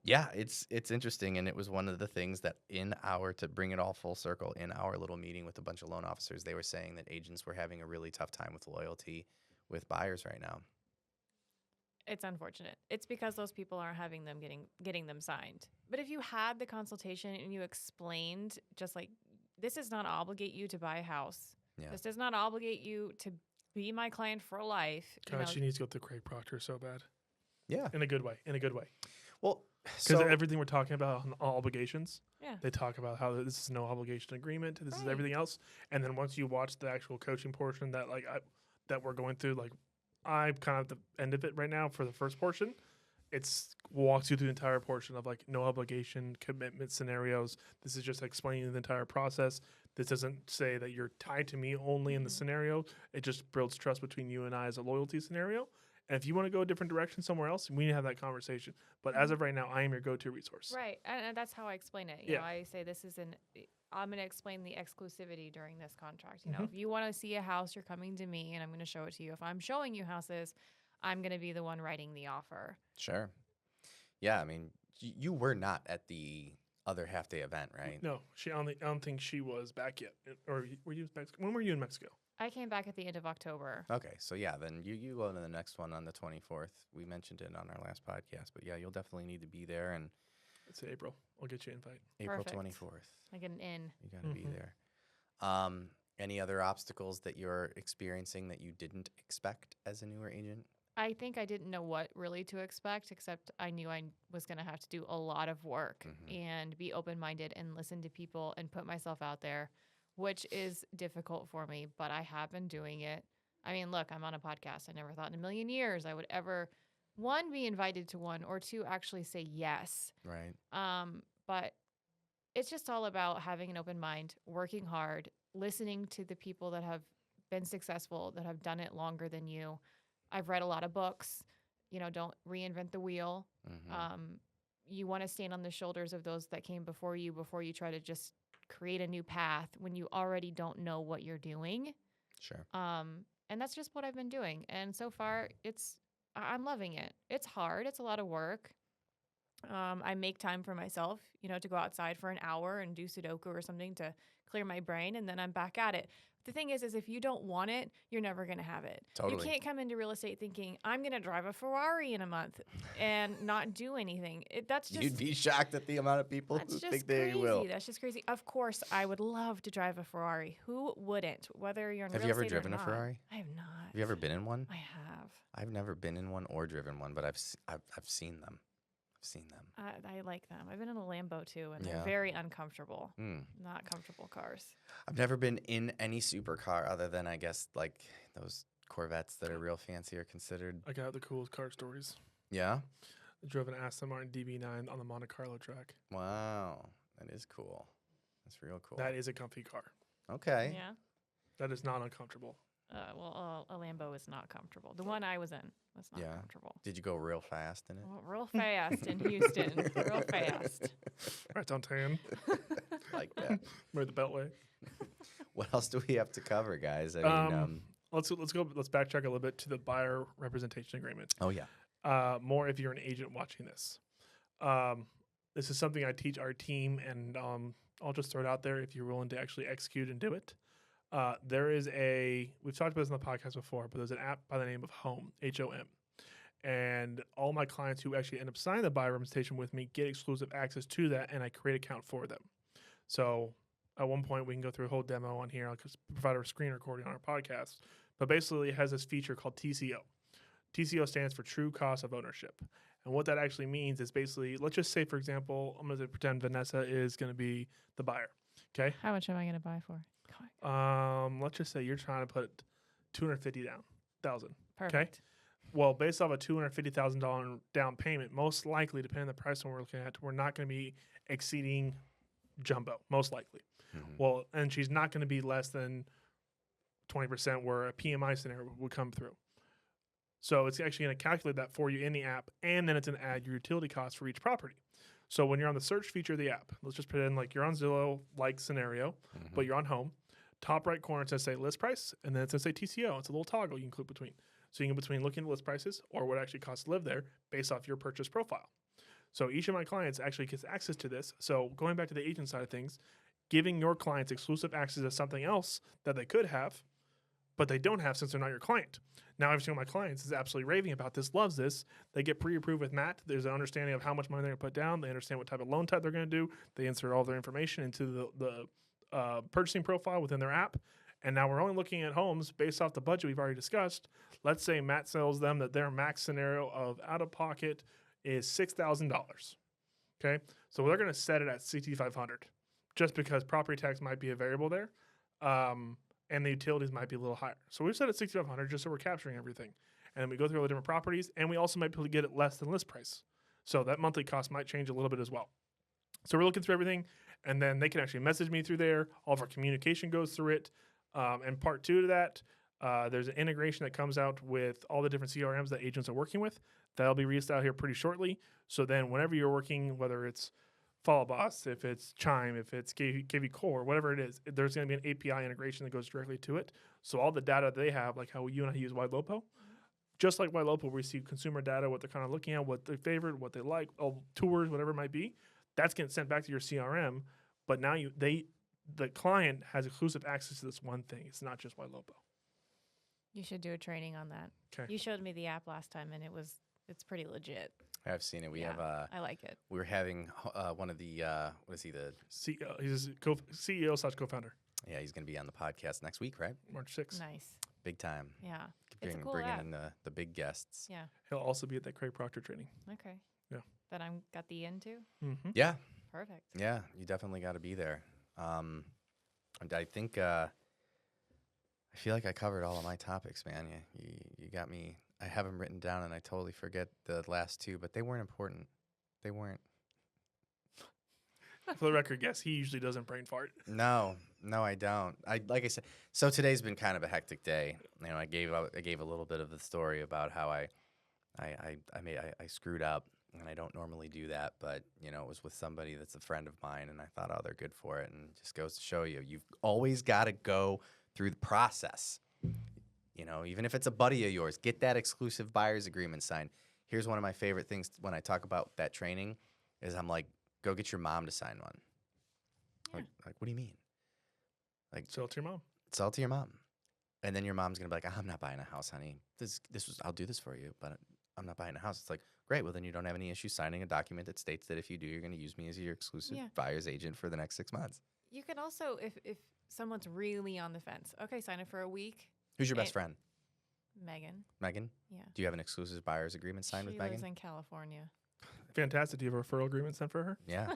yeah, it's interesting, and it was one of the things that to bring it all full circle, in our little meeting with a bunch of loan officers, they were saying that agents were having a really tough time with loyalty with buyers right now. It's unfortunate. It's because those people aren't having them getting them signed. But if you had the consultation and you explained, just like, this does not obligate you to buy a house. Yeah. This does not obligate you to be my client for life. God, she needs to go through Craig Proctor so bad. Yeah. In a good way. Well, because everything we're talking about on obligations, Yeah. they talk about how this is no obligation agreement. This is Right. everything else. And then once you watch the actual coaching portion that we're going through, like I'm kind of at the end of it right now for the first portion, It's walks you through the entire portion of like no obligation commitment scenarios. This is just explaining the entire process. This doesn't say that you're tied to me only in the scenario. It just builds trust between you and I as a loyalty scenario. And if you want to go a different direction somewhere else, we need to have that conversation. But as of right now, I am your go-to resource. Right. And that's how I explain it. You know, I say I'm going to explain the exclusivity during this contract. You know, if you want to see a house, you're coming to me and I'm going to show it to you. If I'm showing you houses, I'm going to be the one writing the offer. Sure. Yeah, I mean, you were not at the other half-day event, right? No, I don't think she was back yet. Or were you in Mexico? When were you in Mexico? I came back at the end of October. Okay, so yeah, then you go to the next one on the 24th. We mentioned it on our last podcast, but yeah, you'll definitely need to be there. And it's April. I'll get you an invite. April Perfect. 24th. I get an in. You got to be there. Any other obstacles that you're experiencing that you didn't expect as a newer agent? I think I didn't know what really to expect, except I knew I was going to have to do a lot of work and be open-minded and listen to people and put myself out there, which is difficult for me, but I have been doing it. I mean, look, I'm on a podcast. I never thought in a million years I would ever, one, be invited to one, or two, actually say yes. Right. But it's just all about having an open mind, working hard, listening to the people that have been successful, that have done it longer than you. I've read a lot of books. You know, don't reinvent the wheel. You want to stand on the shoulders of those that came before you try to just create a new path when you already don't know what you're doing. Sure. And that's just what I've been doing. And so far, I'm loving it. It's hard. It's a lot of work. I make time for myself, you know, to go outside for an hour and do Sudoku or something to clear my brain, and then I'm back at it. The thing is if you don't want it, you're never going to have it. Totally. You can't come into real estate thinking, I'm going to drive a Ferrari in a month and not do anything. That's just... You'd be shocked at the amount of people who think they will. That's just crazy. Of course, I would love to drive a Ferrari. Who wouldn't? Whether you're in Have real you ever estate or driven a not. Ferrari? I have not. Have you ever been in one? I have. I've never been in one or driven one, but I've seen them. I like them. I've been in a Lambo too, and Yeah. they're very uncomfortable. Not comfortable cars. I've never been in any supercar other than, I guess, like those Corvettes that are real fancy are considered. I got the coolest car stories. Yeah? I drove an Aston Martin DB9 on the Monte Carlo track. Wow. That is cool. That's real cool. That is a comfy car. Okay. Yeah. That is not uncomfortable. A Lambo is not comfortable. The one I was in was not comfortable. Did you go real fast in it? Well, real fast in Houston. Real fast. Right downtown. Like that. Near the Beltway. What else do we have to cover, guys? I mean, Let's backtrack a little bit to the buyer representation agreement. oh yeah. More if you're an agent watching this. This is something I teach our team, and I'll just throw it out there if you're willing to actually execute and do it. We've talked about this on the podcast before, but there's an app by the name of Home, H-O-M. And all my clients who actually end up signing the buyer representation with me get exclusive access to that, and I create an account for them. So at one point, we can go through a whole demo on here. I'll just provide a screen recording on our podcast. But basically, it has this feature called TCO. TCO stands for True Cost of Ownership. And what that actually means is basically, let's just say, for example, I'm going to pretend Vanessa is going to be the buyer. Okay? How much am I going to buy for? Let's just say you're trying to put $250,000 down. Perfect. Okay. Well, based off a $250,000 down payment, most likely, depending on the price we're looking at, we're not going to be exceeding jumbo, most likely. Well, and she's not going to be less than 20% where a PMI scenario would come through. So it's actually going to calculate that for you in the app, and then it's going to add your utility costs for each property. So when you're on the search feature of the app, let's just pretend like you're on Zillow-like scenario, but you're on Home. Top right corner, it's going to say list price, and then it's going to say TCO. It's a little toggle you can click between. So you can between looking at list prices or what it actually costs to live there based off your purchase profile. So each of my clients actually gets access to this. So going back to the agent side of things, giving your clients exclusive access to something else that they could have, but they don't have since they're not your client. Now, every single one of my clients is absolutely raving about this, loves this. They get pre-approved with Matt. There's an understanding of how much money they're going to put down. They understand what type of loan type they're going to do. They insert all their information into the purchasing profile within their app. And now we're only looking at homes based off the budget we've already discussed. Let's say Matt tells them that their max scenario of out-of-pocket is $6,000. Okay? So they're going to set it at $6,500 just because property tax might be a variable there. And the utilities might be a little higher. So we've set it at $6,500 just so we're capturing everything. and we go through all the different properties, and we also might be able to get it less than list price. So that monthly cost might change a little bit as well. So we're looking through everything, and then they can actually message me through there. All of our communication goes through it. And part 2 to that, there's an integration that comes out with all the different CRMs that agents are working with. That'll be released out here pretty shortly. So then whenever you're working, whether it's Follow Boss, if it's Chime, if it's KV Core, whatever it is, there's going to be an API integration that goes directly to it. So all the data they have, like how you and I use YLopo, just like YLopo, we see consumer data, what they're kind of looking at, what they favorite, what they like, all tours, whatever it might be. That's getting sent back to your CRM. But now the client has exclusive access to this one thing. It's not just YLopo. You should do a training on that. 'Kay. You showed me the app last time, and it's pretty legit. I've seen it. We Yeah, have I like it. we're having one of the what is he, the CEO, he's CEO / co-founder. yeah, he's going to be on the podcast next week, right? March 6th. Nice. Big time. Yeah. It's a cool Bringing app. in the big guests. Yeah. He'll also be at that Craig Proctor training. Okay. Yeah. That I'm got the into. Mm-hmm. Yeah, Perfect. yeah, you definitely got to be there. And I think I feel like I covered all of my topics, man. You got me. I have them written down, and I totally forget the last 2, but they weren't important. They weren't. For the record, yes, he usually doesn't brain fart. No, I don't. Like I said. So today's been kind of a hectic day. You know, I gave a little bit of the story about how I screwed up, and I don't normally do that, but you know, it was with somebody that's a friend of mine, and I thought, oh, they're good for it, and it just goes to show you've always got to go through the process. You know, even if it's a buddy of yours, get that exclusive buyer's agreement signed. Here's one of my favorite things when I talk about that training is I'm like, go get your mom to sign one. Yeah. Like, what do you mean? Like, Sell it to your mom. sell it to your mom. And then your mom's going to be like, I'm not buying a house, honey. I'll do this for you, but I'm not buying a house. It's like, great. Well, then you don't have any issue signing a document that states that if you do, you're going to use me as your exclusive Yeah. buyer's agent for the next 6 months. You can also, if someone's really on the fence, okay, sign up for a week. Who's your best And- friend? Megan. Megan? Yeah. Do you have an exclusive buyer's agreement signed She with Megan? lives in California. Fantastic. Do you have a referral agreement sent for her? Yeah.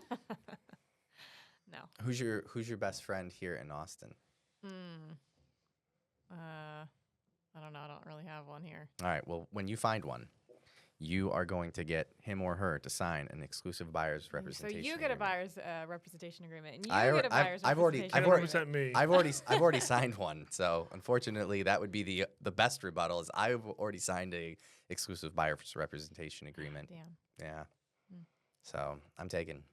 No. Who's your best friend here in Austin? I don't know. I don't really have one here. All right. Well, when you find one, you are going to get him or her to sign an exclusive buyer's So representation. you get a agreement. buyer's representation agreement, and you I get a buyer's I've already- representation I've already- agreement. me. I've already signed one. So unfortunately, that would be the best rebuttal. Is I've already signed a exclusive buyer's representation agreement. Damn. Yeah. Mm. So I'm taking.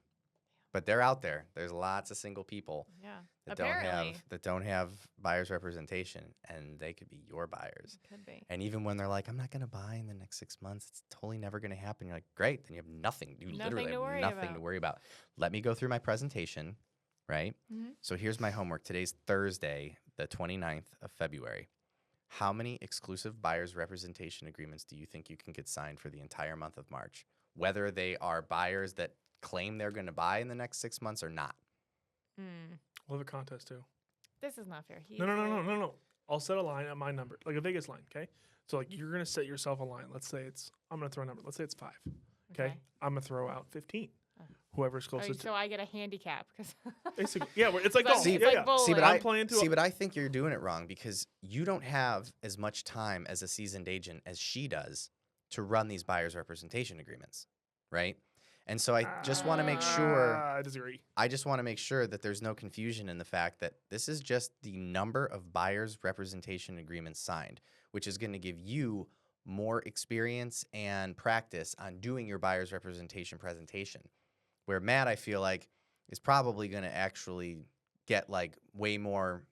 But they're out there. There's lots of single people Yeah. that Apparently. don't have buyer's representation, and they could be your buyers. Could be. And even when they're like, I'm not going to buy in the next 6 months, it's totally never going to happen. You're like, great, then you have nothing. You Nothing literally to have worry nothing to about. worry about. Let me go through my presentation, right? Mhm. So here's my homework. Today's Thursday, the 29th of February. How many exclusive buyer's representation agreements do you think you can get signed for the entire month of March? Whether they are buyers that claim they're going to buy in the next 6 months or not. We'll have a contest too. This is not fair. No. I'll set a line at my number, like a Vegas line, okay? So like you're gonna set yourself a line. Let's say I'm gonna throw a number. Let's say it's 5. Okay? I'm gonna throw out 15. Oh. Whoever's Oh, closest. so I get a handicap because Basically, yeah, it's like But golf. See, it's yeah, like yeah. bowling. See, but I'm playing to see, but I think you're doing it wrong because you don't have as much time as a seasoned agent as she does to run these buyer's representation agreements, right? And so I just want to make sure. I disagree. I just want to make sure that there's no confusion in the fact that this is just the number of buyer's representation agreements signed, which is going to give you more experience and practice on doing your buyer's representation presentation. Where Matt, I feel like, is probably going to actually get like way more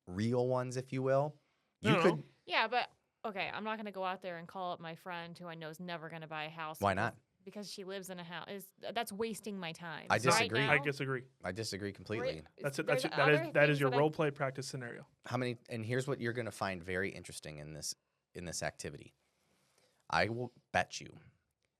real ones, if you will. You No. could. yeah, but okay, I'm not gonna go out there and call up my friend who I know is never gonna buy a house. Why not? Because she lives in a house. That's wasting my time. I Right disagree. now, I disagree. I disagree completely. That's it. there's That other is things your that I- role play practice scenario. How many? And here's what you're going to find very interesting in this activity. I will bet you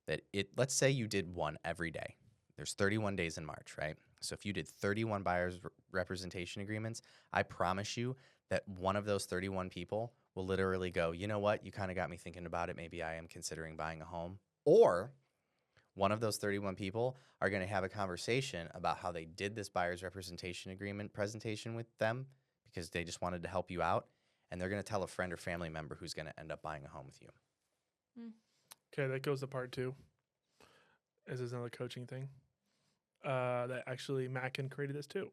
that let's say you did one every day. There's 31 days in March, right? So if you did 31 buyer's representation agreements, I promise you that one of those 31 people will literally go, you know what? You kind of got me thinking about it. Maybe I am considering buying a home. Or one of those 31 people are going to have a conversation about how they did this buyer's representation agreement presentation with them because they just wanted to help you out. And they're going to tell a friend or family member who's going to end up buying a home with you. Okay, that goes to part 2. This is another coaching thing. That actually Mackin created this too.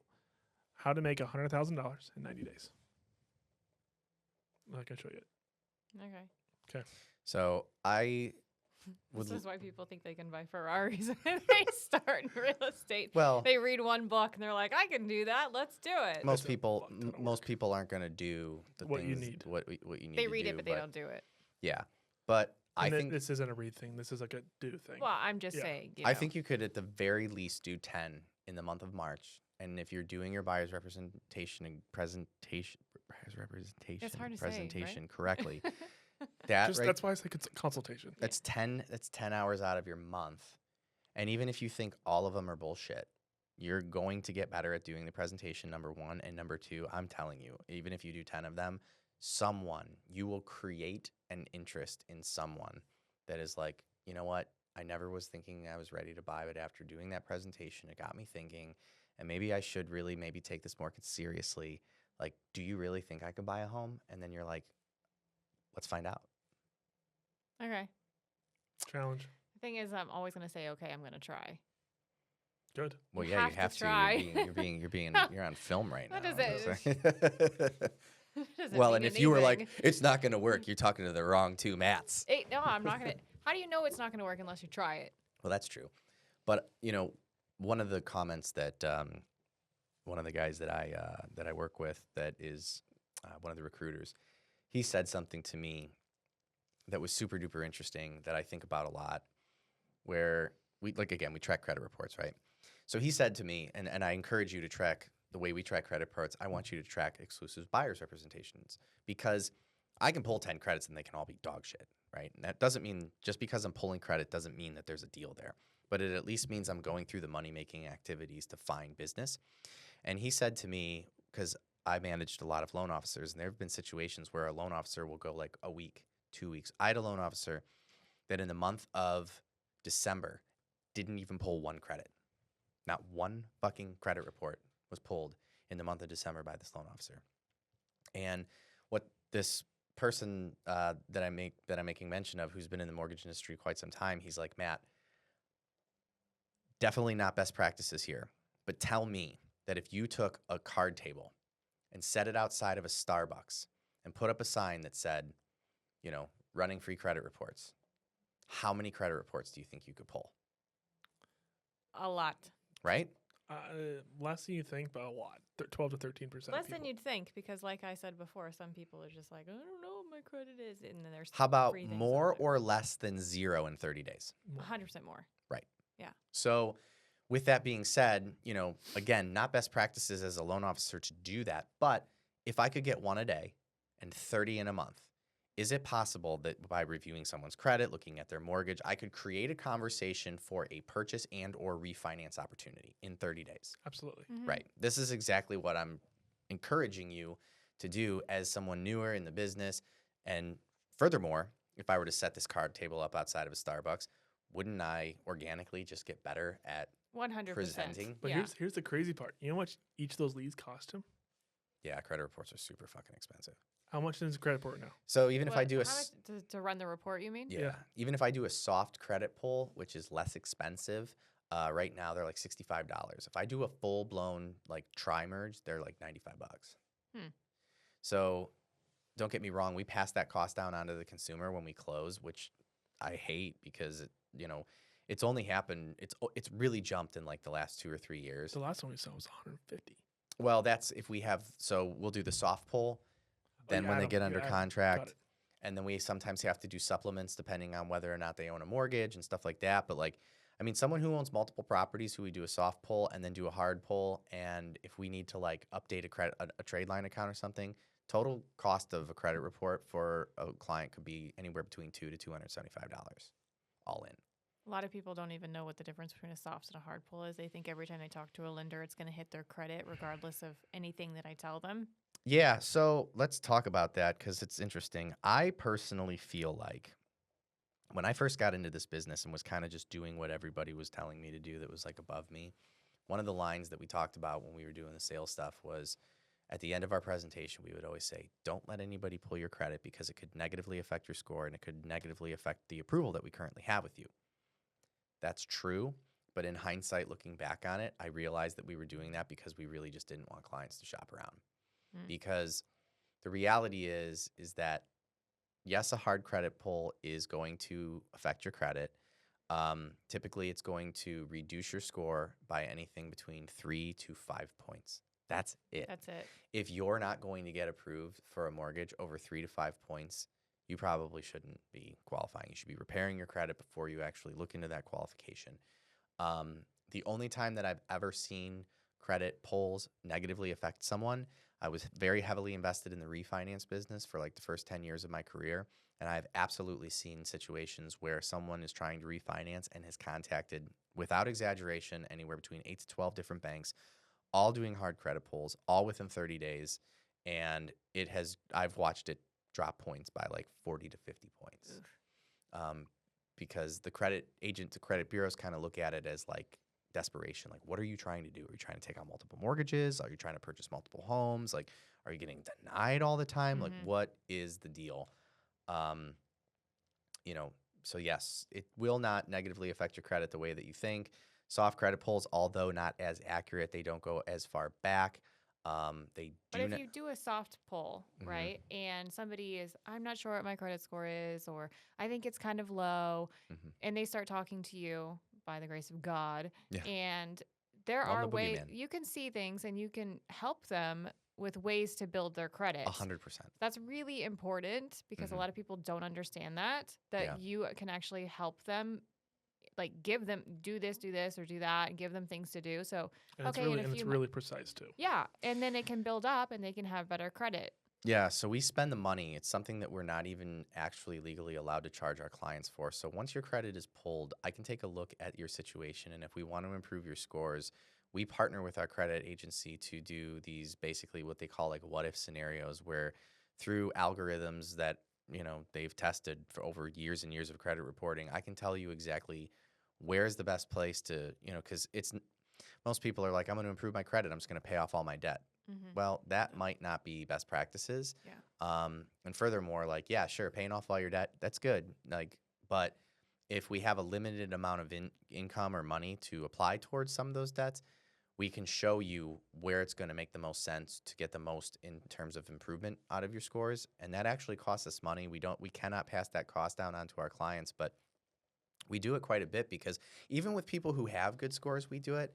How to make $100,000 in 90 days. I can show you it. Okay. So I would. This is why people think they can buy Ferraris when they start in real estate. Well, They read one book and they're like, I can do that. Let's do it. most It's a people, fuck ton of most work. people aren't going to do the What you things need. what you need. They to read do, it, but they don't do it. Yeah, but I And think this isn't a read thing. This is like a do thing. Well, I'm just Yeah. saying. I think you could at the very least do 10 in the month of March. And if you're doing your buyer's representation and presentation correctly, That's why I say consultation. that's 10 hours out of your month. And even if you think all of them are bullshit, you're going to get better at doing the presentation, number 1, and number 2, I'm telling you, even if you do 10 of them, you will create an interest in someone that is like, you know what? I never was thinking I was ready to buy, but after doing that presentation, it got me thinking, and maybe I should really maybe take this more seriously. Like, do you really think I could buy a home? And then you're like, let's find out. Okay. Challenge. The thing is, I'm always going to say, okay, I'm going to try. Good. Well, You yeah, you have have to to. try. You're on film right now. That is Doesn't Well, mean and if you were like, anything. it's not going to work, you're talking to the wrong 2 Matts. No, I'm not going to. How do you know it's not going to work unless you try it? Well, that's true. But, one of the comments that one of the guys that I work with that is one of the recruiters, he said something to me that was super duper interesting that I think about a lot, where we track credit reports, right? So he said to me, and I encourage you to track the way we track credit reports. I want you to track exclusive buyers representations, because I can pull 10 credits and they can all be dog shit, right? And that doesn't mean, just because I'm pulling credit doesn't mean that there's a deal there, but it at least means I'm going through the money-making activities to find business. And he said to me, because I managed a lot of loan officers, and there have been situations where a loan officer will go like a week, 2 weeks. I had a loan officer that in the month of December didn't even pull one credit. Not one fucking credit report was pulled in the month of December by this loan officer. And what this person that I'm making mention of, who's been in the mortgage industry quite some time, he's like, Matt, definitely not best practices here, but tell me that if you took a card table and set it outside of a Starbucks and put up a sign that said, running free credit reports, how many credit reports do you think you could pull? A lot. Right? Less than you think, but a lot. 12 to 13%. Less than you'd think, because like I said before, some people are just like, I don't know what my credit is. And then there's How about free things more over there. or less than 0 in 30 days? 100% more. Right. Yeah. So with that being said, again, not best practices as a loan officer to do that, but if I could get 1 a day and 30 in a month, is it possible that by reviewing someone's credit, looking at their mortgage, I could create a conversation for a purchase and or refinance opportunity in 30 days? Absolutely. Mhm. Right. This is exactly what I'm encouraging you to do as someone newer in the business. And furthermore, if I were to set this card table up outside of a Starbucks, wouldn't I organically just get better at 100%. presenting? But yeah. here's the crazy part. You know how much each of those leads cost him? Yeah, credit reports are super fucking expensive. How much is a credit report now? So even if I What, do how much to run the report, you mean? yeah, even if I do a soft credit pull, which is less expensive, right now they're like $65. If I do a full blown like tri-merge, they're like $95. So don't get me wrong, we pass that cost down onto the consumer when we close, which I hate because it's only happened. It's really jumped in like the last 2 or 3 years. The last one we saw was 150. Well, that's if we have. So we'll do the soft pull. Then yeah, when I they don't- get yeah, under I got contract, it. and then we sometimes have to do supplements depending on whether or not they own a mortgage and stuff like that. But someone who owns multiple properties, who we do a soft pull and then do a hard pull, and if we need to like update a trade line account or something, total cost of a credit report for a client could be anywhere between $200 to $275, all in. A lot of people don't even know what the difference between a soft and a hard pull is. They think every time they talk to a lender, it's going to hit their credit regardless of anything that I tell them. Yeah, so let's talk about that because it's interesting. I personally feel like when I first got into this business and was kind of just doing what everybody was telling me to do that was like above me, one of the lines that we talked about when we were doing the sales stuff was at the end of our presentation, we would always say, don't let anybody pull your credit because it could negatively affect your score and it could negatively affect the approval that we currently have with you. That's true. But in hindsight, looking back on it, I realized that we were doing that because we really just didn't want clients to shop around. Because the reality is that, yes, a hard credit pull is going to affect your credit. Typically, it's going to reduce your score by anything between 3 to 5 points. That's it. That's it. If you're not going to get approved for a mortgage over 3 to 5 points, you probably shouldn't be qualifying. You should be repairing your credit before you actually look into that qualification. The only time that I've ever seen credit pulls negatively affect someone, I was very heavily invested in the refinance business for like the first 10 years of my career. And I've absolutely seen situations where someone is trying to refinance and has contacted, without exaggeration, anywhere between 8 to 12 different banks, all doing hard credit pulls, all within 30 days. And I've watched it drop points by like 40 to 50 points. Because the credit agent, the credit bureaus kind of look at it as like desperation. Like, what are you trying to do? Are you trying to take on multiple mortgages? Are you trying to purchase multiple homes? Like, are you getting denied all the time? Like, what is the deal? So yes, it will not negatively affect your credit the way that you think. Soft credit pulls, although not as accurate, they don't go as far back. But if you do a soft pull, right, and somebody is, I'm not sure what my credit score is, or I think it's kind of low, and they start talking to you by the grace of God, and there are ways you can see things and you can help them with ways to build their credit. 100%. That's really important because a lot of people don't understand that you can actually help them, like give them do this or do that, and give them things to do. So and it's really precise too. Yeah, and then it can build up and they can have better credit. Yeah, so we spend the money. It's something that we're not even actually legally allowed to charge our clients for. So once your credit is pulled, I can take a look at your situation, and if we want to improve your scores, we partner with our credit agency to do these basically what they call like what if scenarios, where through algorithms that they've tested for over years and years of credit reporting, I can tell you exactly where's the best place to, because most people are like, I'm going to improve my credit, I'm just going to pay off all my debt. Well, that might not be best practices. And furthermore, like, yeah, sure, paying off all your debt, that's good. Like, but if we have a limited amount of income or money to apply towards some of those debts, we can show you where it's going to make the most sense to get the most in terms of improvement out of your scores. And that actually costs us money. We cannot pass that cost down onto our clients, but we do it quite a bit because even with people who have good scores, we do it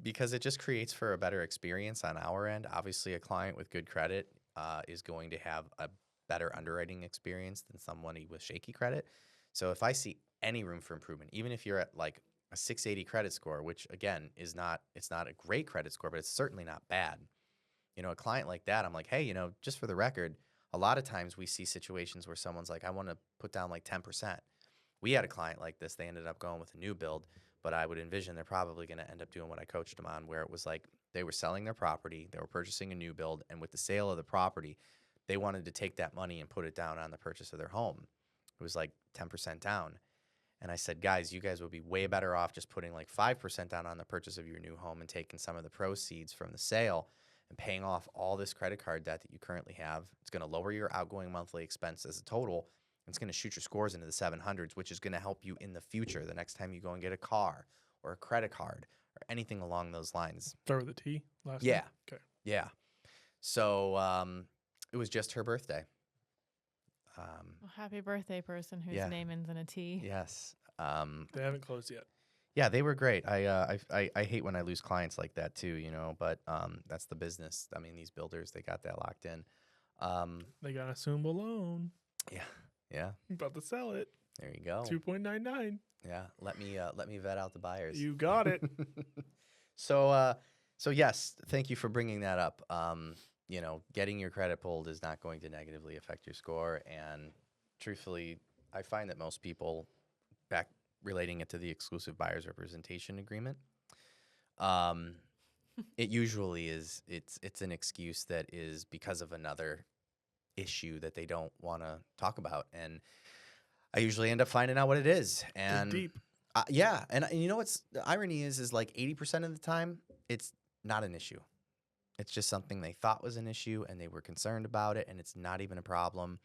because it just creates for a better experience on our end. Obviously, a client with good credit is going to have a better underwriting experience than somebody with shaky credit. So if I see any room for improvement, even if you're at like a 680 credit score, which again it's not a great credit score, but it's certainly not bad. A client like that, I'm like, hey, just for the record, a lot of times we see situations where someone's like, I want to put down like 10%. We had a client like this. They ended up going with a new build, but I would envision they're probably going to end up doing what I coached them on, where it was like they were selling their property, they were purchasing a new build, and with the sale of the property, they wanted to take that money and put it down on the purchase of their home. It was like 10% down. And I said, guys, you guys would be way better off just putting like 5% down on the purchase of your new home and taking some of the proceeds from the sale and paying off all this credit card debt that you currently have. It's going to lower your outgoing monthly expense as a total. It's going to shoot your scores into the 700s, which is going to help you in the future, the next time you go and get a car or a credit card or anything along those lines. Start with a T last Yeah. name? Okay. Yeah. So it was just her birthday. Well, happy birthday, person whose name ends in a T. Yes. They haven't closed yet. Yeah, they were great. I hate when I lose clients like that too, but that's the business. I mean, these builders, they got that locked in. They got a assumable loan. Yeah. Yeah. I'm about to sell it. There you go. 2.99. Yeah. Let me vet out the buyers. You got it. So yes, thank you for bringing that up. Getting your credit pulled is not going to negatively affect your score. And truthfully, I find that most people, back relating it to the exclusive buyer's representation agreement, it usually is, it's an excuse that is because of another issue that they don't want to talk about. And I usually end up finding out what it is. And Dig deep. yeah. And you know what's the irony is like 80% of the time, it's not an issue. It's just something they thought was an issue and they were concerned about it, and it's not even a problem.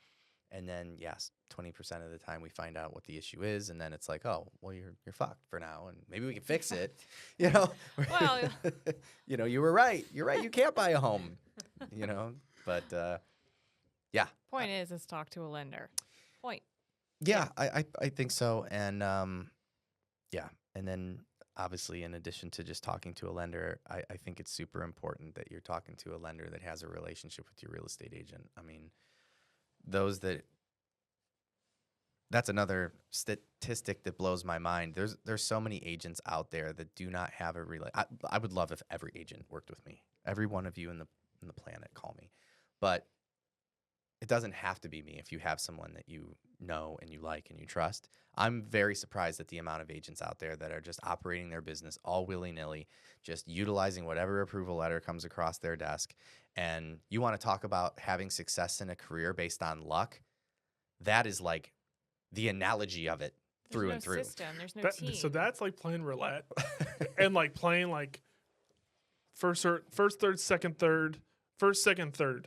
And then, yes, 20% of the time we find out what the issue is, and then it's like, oh, well, you're fucked for now, and maybe we can fix it. You know, Well, you know, you were right. You're right. You can't buy a home. You know, but yeah, point is talk to a lender. Point. yeah, I think so, and yeah, and then obviously, in addition to just talking to a lender, I think it's super important that you're talking to a lender that has a relationship with your real estate agent. I mean, that's another statistic that blows my mind. There's so many agents out there that do not have a I would love if every agent worked with me. Every one of you in the planet, call me. But it doesn't have to be me if you have someone that you know and you like and you trust. I'm very surprised at the amount of agents out there that are just operating their business all willy-nilly, just utilizing whatever approval letter comes across their desk. And you want to talk about having success in a career based on luck? That is like the analogy of it through There's and no through. system. There's no team. So that's like playing roulette and like playing like first, third, second, third, first, second, third.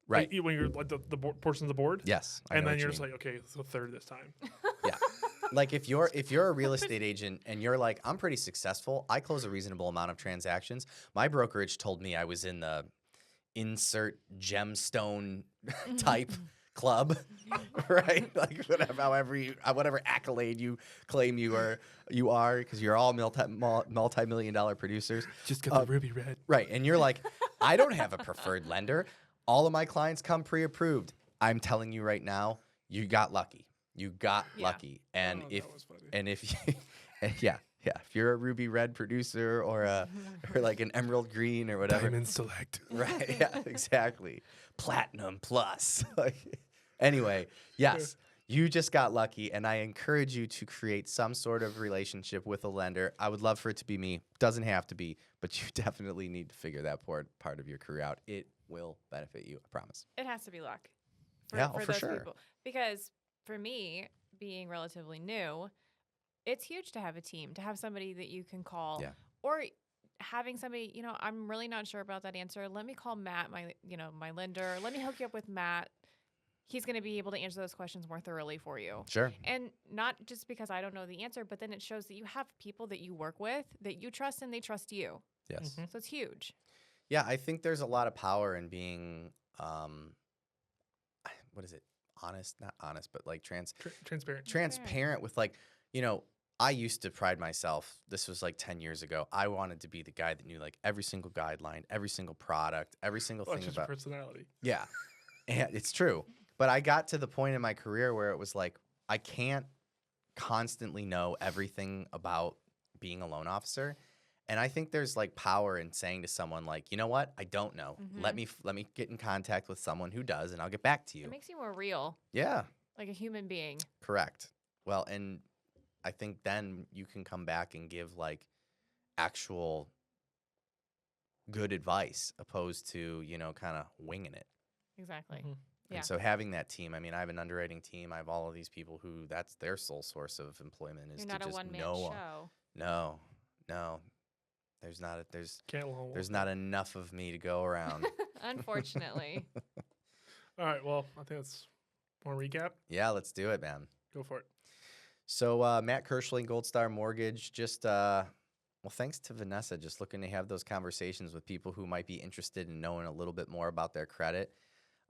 Right. Like, when you're like the portions of the board. Yes. I And know then what you're you just mean. like, okay, so third this time. Yeah. Like if you're a real estate agent and you're like, I'm pretty successful, I close a reasonable amount of transactions. My brokerage told me I was in the insert gemstone type club, right? Like whatever accolade you claim you are, because you're all multi-million-dollar producers. Just get the ruby red. Right. And you're like, I don't have a preferred lender. All of my clients come pre-approved. I'm telling you right now, you got lucky. You got Yeah. lucky. And Oh, if that was funny. and if you, yeah, if you're a ruby red producer or like an emerald green or whatever. Diamond select. Right. Yeah, exactly. Platinum plus. Like, anyway, yes, you just got lucky, and I encourage you to create some sort of relationship with a lender. I would love for it to be me. Doesn't have to be, but you definitely need to figure that part of your career out. It will benefit you, I promise. It has to be luck. Yeah, for those sure. people. Because for me, being relatively new, it's huge to have a team, to have somebody that you can call. Yeah. Or having somebody, I'm really not sure about that answer. Let me call Matt, my lender. Let me hook you up with Matt. He's going to be able to answer those questions more thoroughly for you. Sure. And not just because I don't know the answer, but then it shows that you have people that you work with that you trust and they trust you. Yes. Mhm. So it's huge. Yeah, I think there's a lot of power in being, what is it? Not honest, but like Transparent. transparent with like, I used to pride myself. This was like 10 years ago. I wanted to be the guy that knew like every single guideline, every single product, every single Well, thing it's just your about. personality. Yeah, and it's true. But I got to the point in my career where it was like, I can't constantly know everything about being a loan officer. And I think there's like power in saying to someone like, you know what? I don't know. Let me get in contact with someone who does, and I'll get back to you. It makes you more real, Yeah, like a human being. correct. Well, and I think then you can come back and give like actual good advice opposed to, kind of winging it. Exactly. Mhm. Yeah. And so having that team, I mean, I have an underwriting team. I have all of these people who that's their sole source of employment is You're to not a just one-man know. show. No. There's Can't hold there's not enough of me to go around. Unfortunately. All right. Well, I think that's one recap. Yeah, let's do it, man. Go for it. So Matt Kirschling, Gold Star Mortgage, just well, thanks to Vanessa, just looking to have those conversations with people who might be interested in knowing a little bit more about their credit,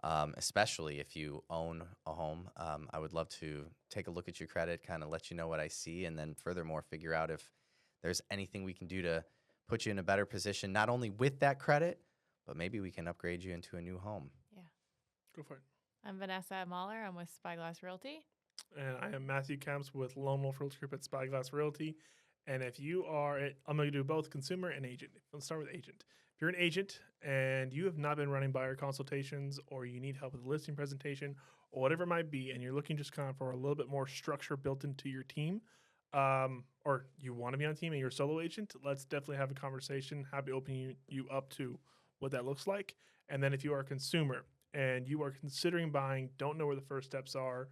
especially if you own a home. I would love to take a look at your credit, kind of let you know what I see, and then furthermore figure out if there's anything we can do to put you in a better position, not only with that credit, but maybe we can upgrade you into a new home. Go for it. I'm Vanessa Mahler. I'm with Spyglass Realty. And I am Matthew Kemps with Lone Wolf Realty Group at Spyglass Realty. And if you are, I'm going to do both consumer and agent. Let's start with agent. If you're an agent and you have not been running buyer consultations, or you need help with a listing presentation, or whatever it might be, and you're looking just kind of for a little bit more structure built into your team, or you want to be on a team and you're a solo agent, let's definitely have a conversation. Happy to open you up to what that looks like. And then if you are a consumer and you are considering buying, don't know where the first steps are,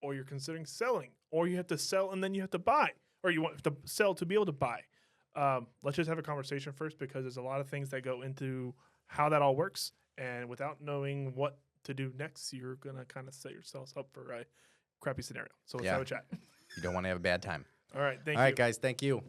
or you're considering selling, or you have to sell and then you have to buy, or you want to sell to be able to buy, let's just have a conversation first, because there's a lot of things that go into how that all works. And without knowing what to do next, you're going to kind of set yourselves up for a crappy scenario. So let's Yeah. have a chat. You don't want to have a bad time. All right. Thank All you. right, guys. Thank you.